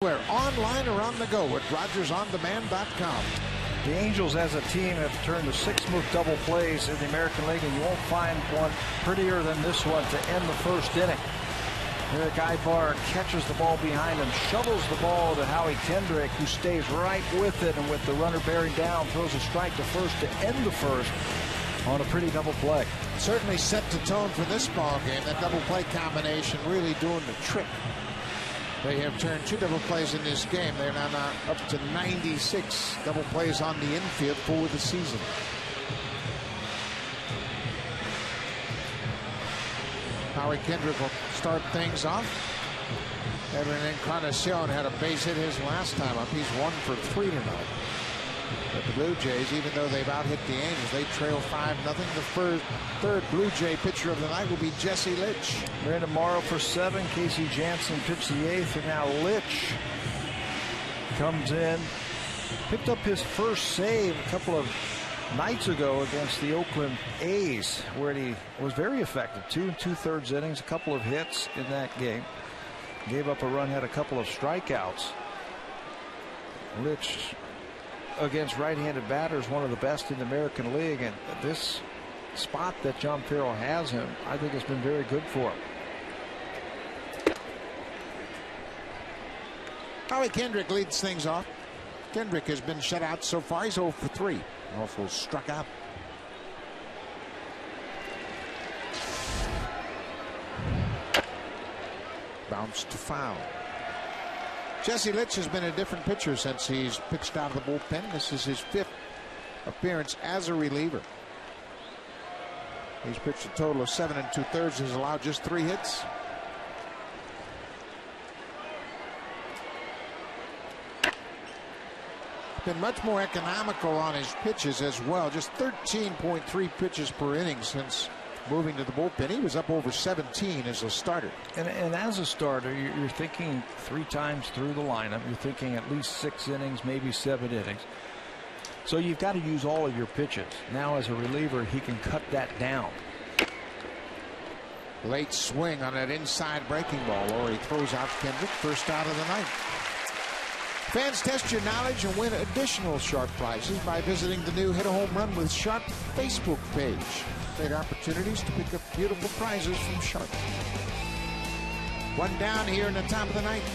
We're online or on the go at RogersOnDemand.com. The Angels as a team have turned to 6 smooth double plays in the American League, and you won't find one prettier than this one to end the first inning. Eric Ibar catches the ball behind him, shovels the ball to Howie Kendrick, who stays right with it, and with the runner bearing down, throws a strike to first to end the first on a pretty double play. Certainly set the tone for this ball game. That double play combination really doing the trick. They have turned 2 double plays in this game. They're now up to 96 double plays on the infield for the season. Howie Kendrick will start things off. Edwin Encarnacion had a base hit his last time up. He's 1 for 3 tonight. But the Blue Jays, even though they've out-hit the Angels, they trail 5-0. The third Blue Jay pitcher of the night will be Jesse Litch. Brandon Morrow for 7. Casey Janssen pitched the 8th, and now Litch comes in. Picked up his first save a couple of nights ago against the Oakland A's, where he was very effective. 2 2/3 innings, a couple of hits in that game. Gave up a run, had a couple of strikeouts. Litch against right-handed batters, one of the best in the American League, and this spot that John Farrell has him, I think has been very good for him. Howie Kendrick leads things off. Kendrick has been shut out so far. He's 0 for 3. Also struck out. Bounced to foul. Jesse Litch has been a different pitcher since he's pitched out of the bullpen. This is his 5th appearance as a reliever. He's pitched a total of 7 2/3. He's allowed just 3 hits. Been much more economical on his pitches as well. Just 13.3 pitches per inning since moving to the bullpen. He was up over 17 as a starter. And as a starter, you're thinking 3 times through the lineup. You're thinking at least 6 innings, maybe 7 innings. So you've got to use all of your pitches. Now as a reliever, he can cut that down. Late swing on that inside breaking ball. Laurie throws out Kendrick. First out of the night. Fans, test your knowledge and win additional Sharp prizes by visiting the new Hit a Home Run with Sharp Facebook page. Great opportunities to pick up beautiful prizes from Sharp. 1 down here in the top of the ninth.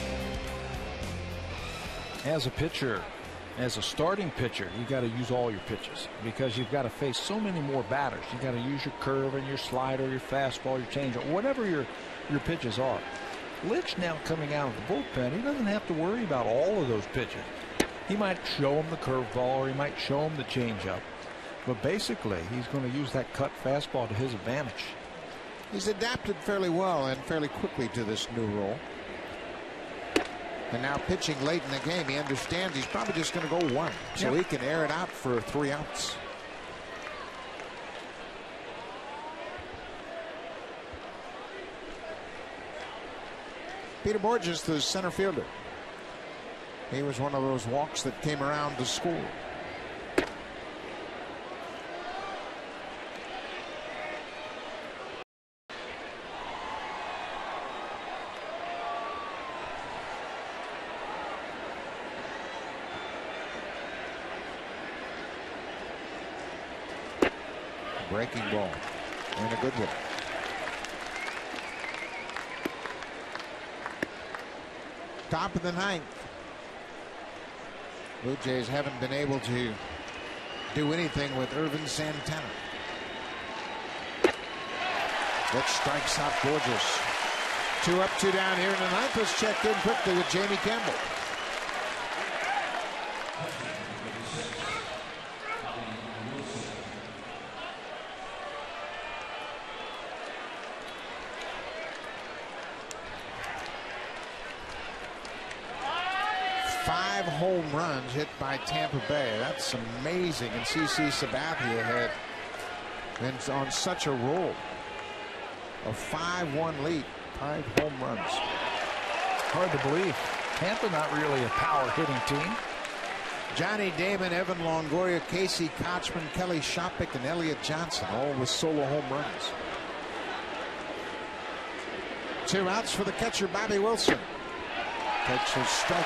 As a pitcher, as a starting pitcher, you got to use all your pitches because you've got to face so many more batters. You got to use your curve and your slider, your fastball, your changeup, whatever your pitches are. Litch now coming out of the bullpen, he doesn't have to worry about all of those pitches. He might show him the curveball or he might show him the changeup, but basically he's going to use that cut fastball to his advantage. He's adapted fairly well and fairly quickly to this new role. And now pitching late in the game, he understands he's probably just going to go 1, so he can air it out for 3 outs. Peter Borges, the center fielder. He was one of those walks that came around to score. Breaking ball and a good one. Top of the ninth. Blue Jays haven't been able to do anything with Irvin Santana. That strikes out Borges. 2 up, 2 down here in the ninth. Let's check in quickly with Jamie Campbell. Home runs hit by Tampa Bay. That's amazing. And CC Sabathia had been on such a roll. A 5-1 lead. 5 home runs. Hard to believe. Tampa not really a power hitting team. Johnny Damon, Evan Longoria, Casey Kochman, Kelly Shoppick, and Elliott Johnson, all with solo home runs. 2 outs for the catcher, Bobby Wilson. Takes his strike.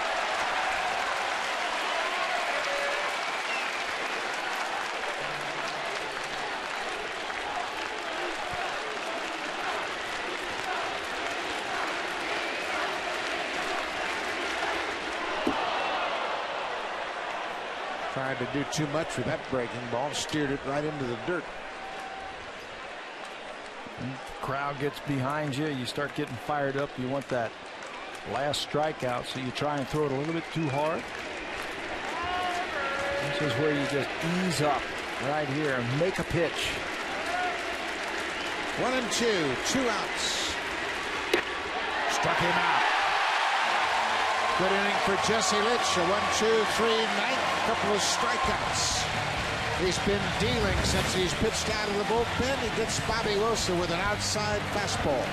Tried to do too much with that breaking ball, steered it right into the dirt. Crowd gets behind you, you start getting fired up. You want that last strikeout, so you try and throw it a little bit too hard. This is where you just ease up right here and make a pitch. 1 and 2, 2 outs. Struck him out. Good inning for Jesse Litch. A 1-2-3 ninth. Couple of strikeouts. He's been dealing since he's pitched out of the bullpen. He gets Bobby Wilson with an outside fastball.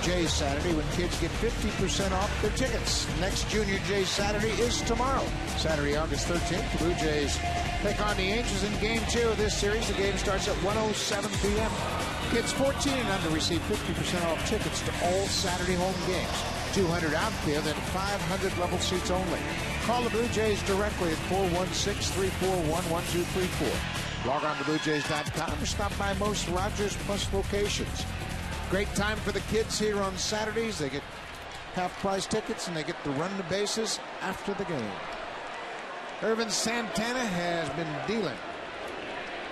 Jays Saturday when kids get 50% off their tickets. Next Junior Jays Saturday is tomorrow. Saturday, August 13th, the Blue Jays take on the Angels in Game 2 of this series. The game starts at 1:07 p.m. Kids 14 and under receive 50% off tickets to all Saturday home games. 200 outfield and 500 level seats only. Call the Blue Jays directly at 416-341-1234. Log on to BlueJays.com or stop by most Rogers Plus locations. Great time for the kids here on Saturdays. They get half-price tickets and they get to run the bases after the game. Irvin Santana has been dealing.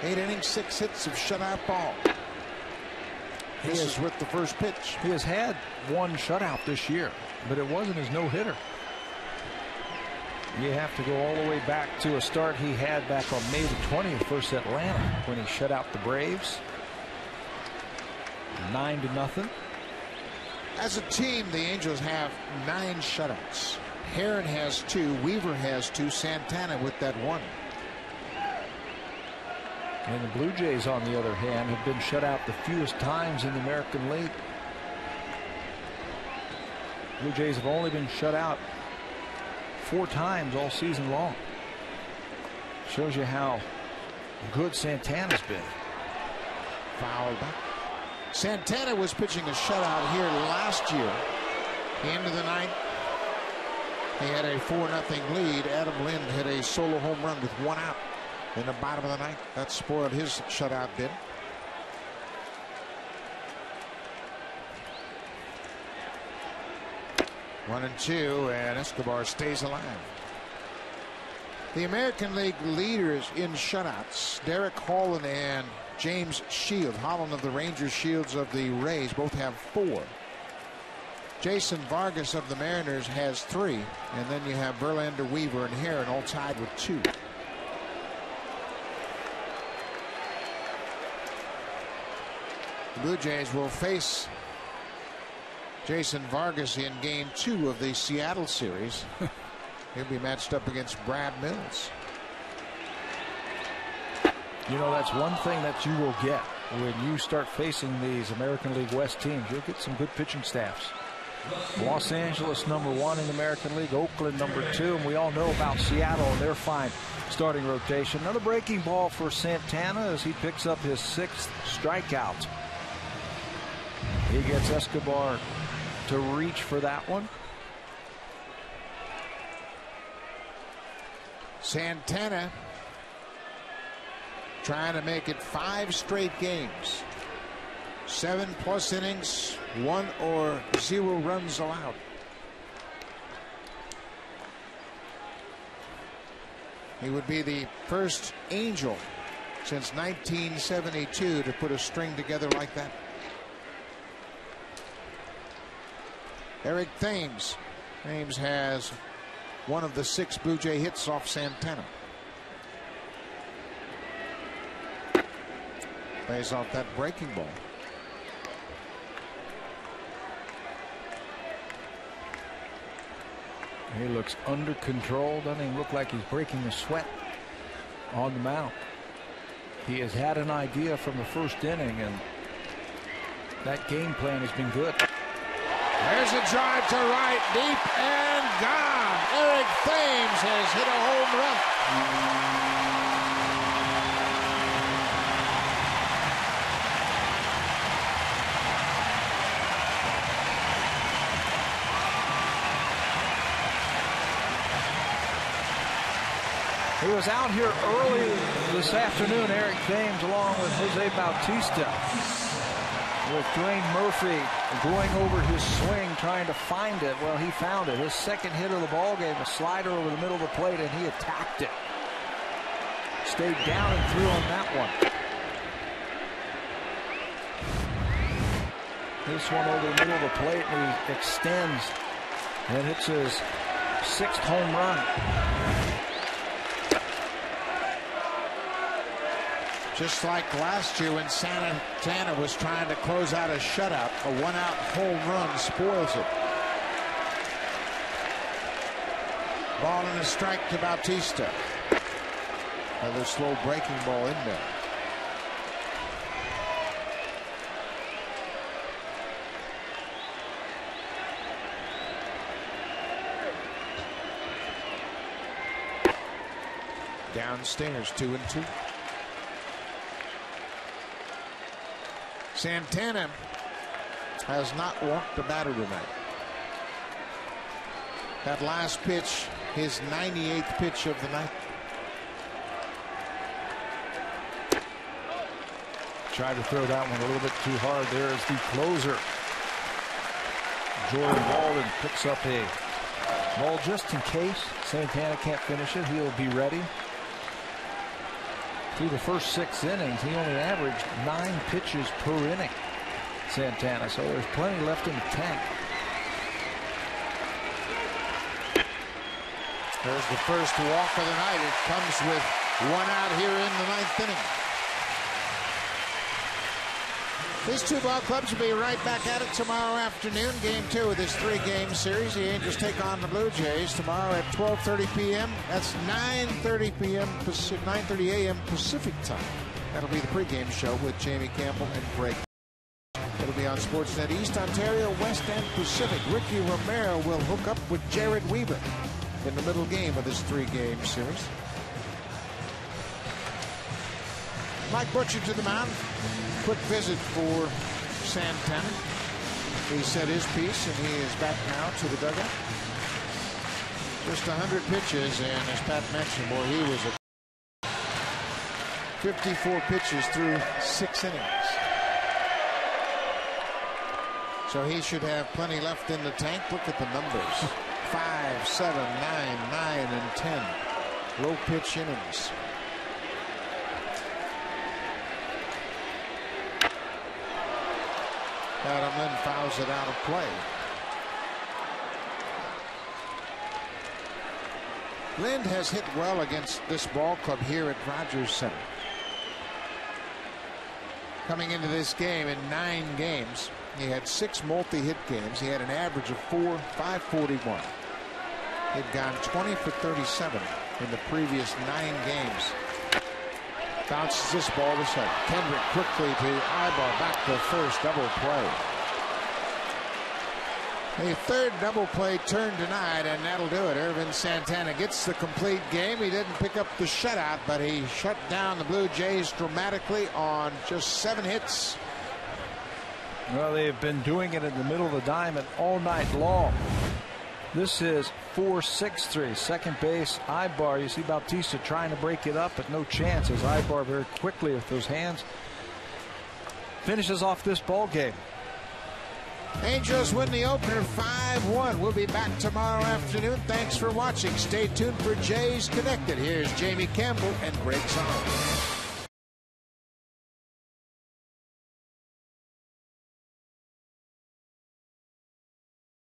8 innings, 6 hits of shutout ball. This is with the first pitch. He has had one shutout this year, but it wasn't his no-hitter. You have to go all the way back to a start he had back on May the 20th versus Atlanta when he shut out the Braves. 9-0. As a team, the Angels have 9 shutouts. Heron has 2, Weaver has 2, Santana with that 1. And the Blue Jays, on the other hand, have been shut out the fewest times in the American League. Blue Jays have only been shut out 4 times all season long. Shows you how good Santana's been. Fouled back. Santana was pitching a shutout here last year. Into the 9th. He had a 4-0 lead. Adam Lind hit a solo home run with 1 out in the bottom of the 9th. That spoiled his shutout bid. One and 2, and Escobar stays alive. The American League leaders in shutouts, Derek Holland and James Shield. Holland of the Rangers, Shields of the Rays, both have 4. Jason Vargas of the Mariners has 3, and then you have Verlander, Weaver, and Heron all tied with 2. The Blue Jays will face Jason Vargas in Game 2 of the Seattle series. He'll be matched up against Brad Mills. You know, that's one thing that you will get when you start facing these American League West teams. You'll get some good pitching staffs. Los Angeles #1 in the American League, Oakland #2, and we all know about Seattle and their fine starting rotation. Another breaking ball for Santana as he picks up his 6th strikeout. He gets Escobar to reach for that one. Santana trying to make it 5 straight games. 7+ innings, 1 or 0 runs allowed. He would be the first Angel since 1972 to put a string together like that. Eric Thames. Thames has one of the 6 Blue Jay hits off Santana. Plays off that breaking ball. He looks under control. Doesn't even look like he's breaking a sweat on the mound. He has had an idea from the first inning, and that game plan has been good. There's a drive to right, deep and gone. Eric Thames has hit a home run. He was out here early this afternoon, Eric Thames, along with Jose Bautista, with Dwayne Murphy going over his swing, trying to find it. Well, he found it. His second hit of the ball game, a slider over the middle of the plate, and he attacked it. Stayed down and threw on that one. This one over the middle of the plate, and he extends and hits his 6th home run. Just like last year when Santana was trying to close out a shutout, a one-out home run spoils it. Ball and a strike to Bautista. Another slow breaking ball in there. Downstairs, 2-2. Santana has not walked the batter tonight. That last pitch, his 98th pitch of the night. Tried to throw that one a little bit too hard. There is the closer. Jordan Walden picks up a ball just in case Santana can't finish it. He'll be ready. Through the first 6 innings, he only averaged 9 pitches per inning, Santana, so there's plenty left in the tank. There's the first walk of the night. It comes with 1 out here in the 9th inning. These 2 ball clubs will be right back at it tomorrow afternoon. Game 2 of this 3-game series. The Angels take on the Blue Jays tomorrow at 12:30 p.m. That's 9:30 p.m. 9:30 a.m. Pacific time. That'll be the pregame show with Jamie Campbell and Greg. It'll be on Sportsnet East, Ontario, West, and Pacific. Ricky Romero will hook up with Jared Weaver in the middle game of this 3-game series. Mike Butcher to the mound. Quick visit for Santana. He said his piece, and he is back now to the dugout. Just 100 pitches, and as Pat mentioned, boy, he was at 54 pitches through 6 innings. So he should have plenty left in the tank. Look at the numbers. 5, 7, 9, 9, and 10. Low pitch innings. Adam Lind fouls it out of play. Lind has hit well against this ball club here at Rogers Center. Coming into this game in 9 games, he had 6 multi-hit games. He had an average of 541. He'd gone 20 for 37 in the previous 9 games. Bounces this ball to second. Kendrick quickly to Ibar, back to first, double play. A 3rd double play turn denied, and that'll do it. Ervin Santana gets the complete game. He didn't pick up the shutout, but he shut down the Blue Jays dramatically on just 7 hits. Well, they've been doing it in the middle of the diamond all night long. This is 4-6-3. Second base, Ibar. You see Bautista trying to break it up, but no chance as Ibar very quickly with those hands finishes off this ball game. Angels win the opener 5-1. We'll be back tomorrow afternoon. Thanks for watching. Stay tuned for Jays Connected. Here's Jamie Campbell and Greg Zoll.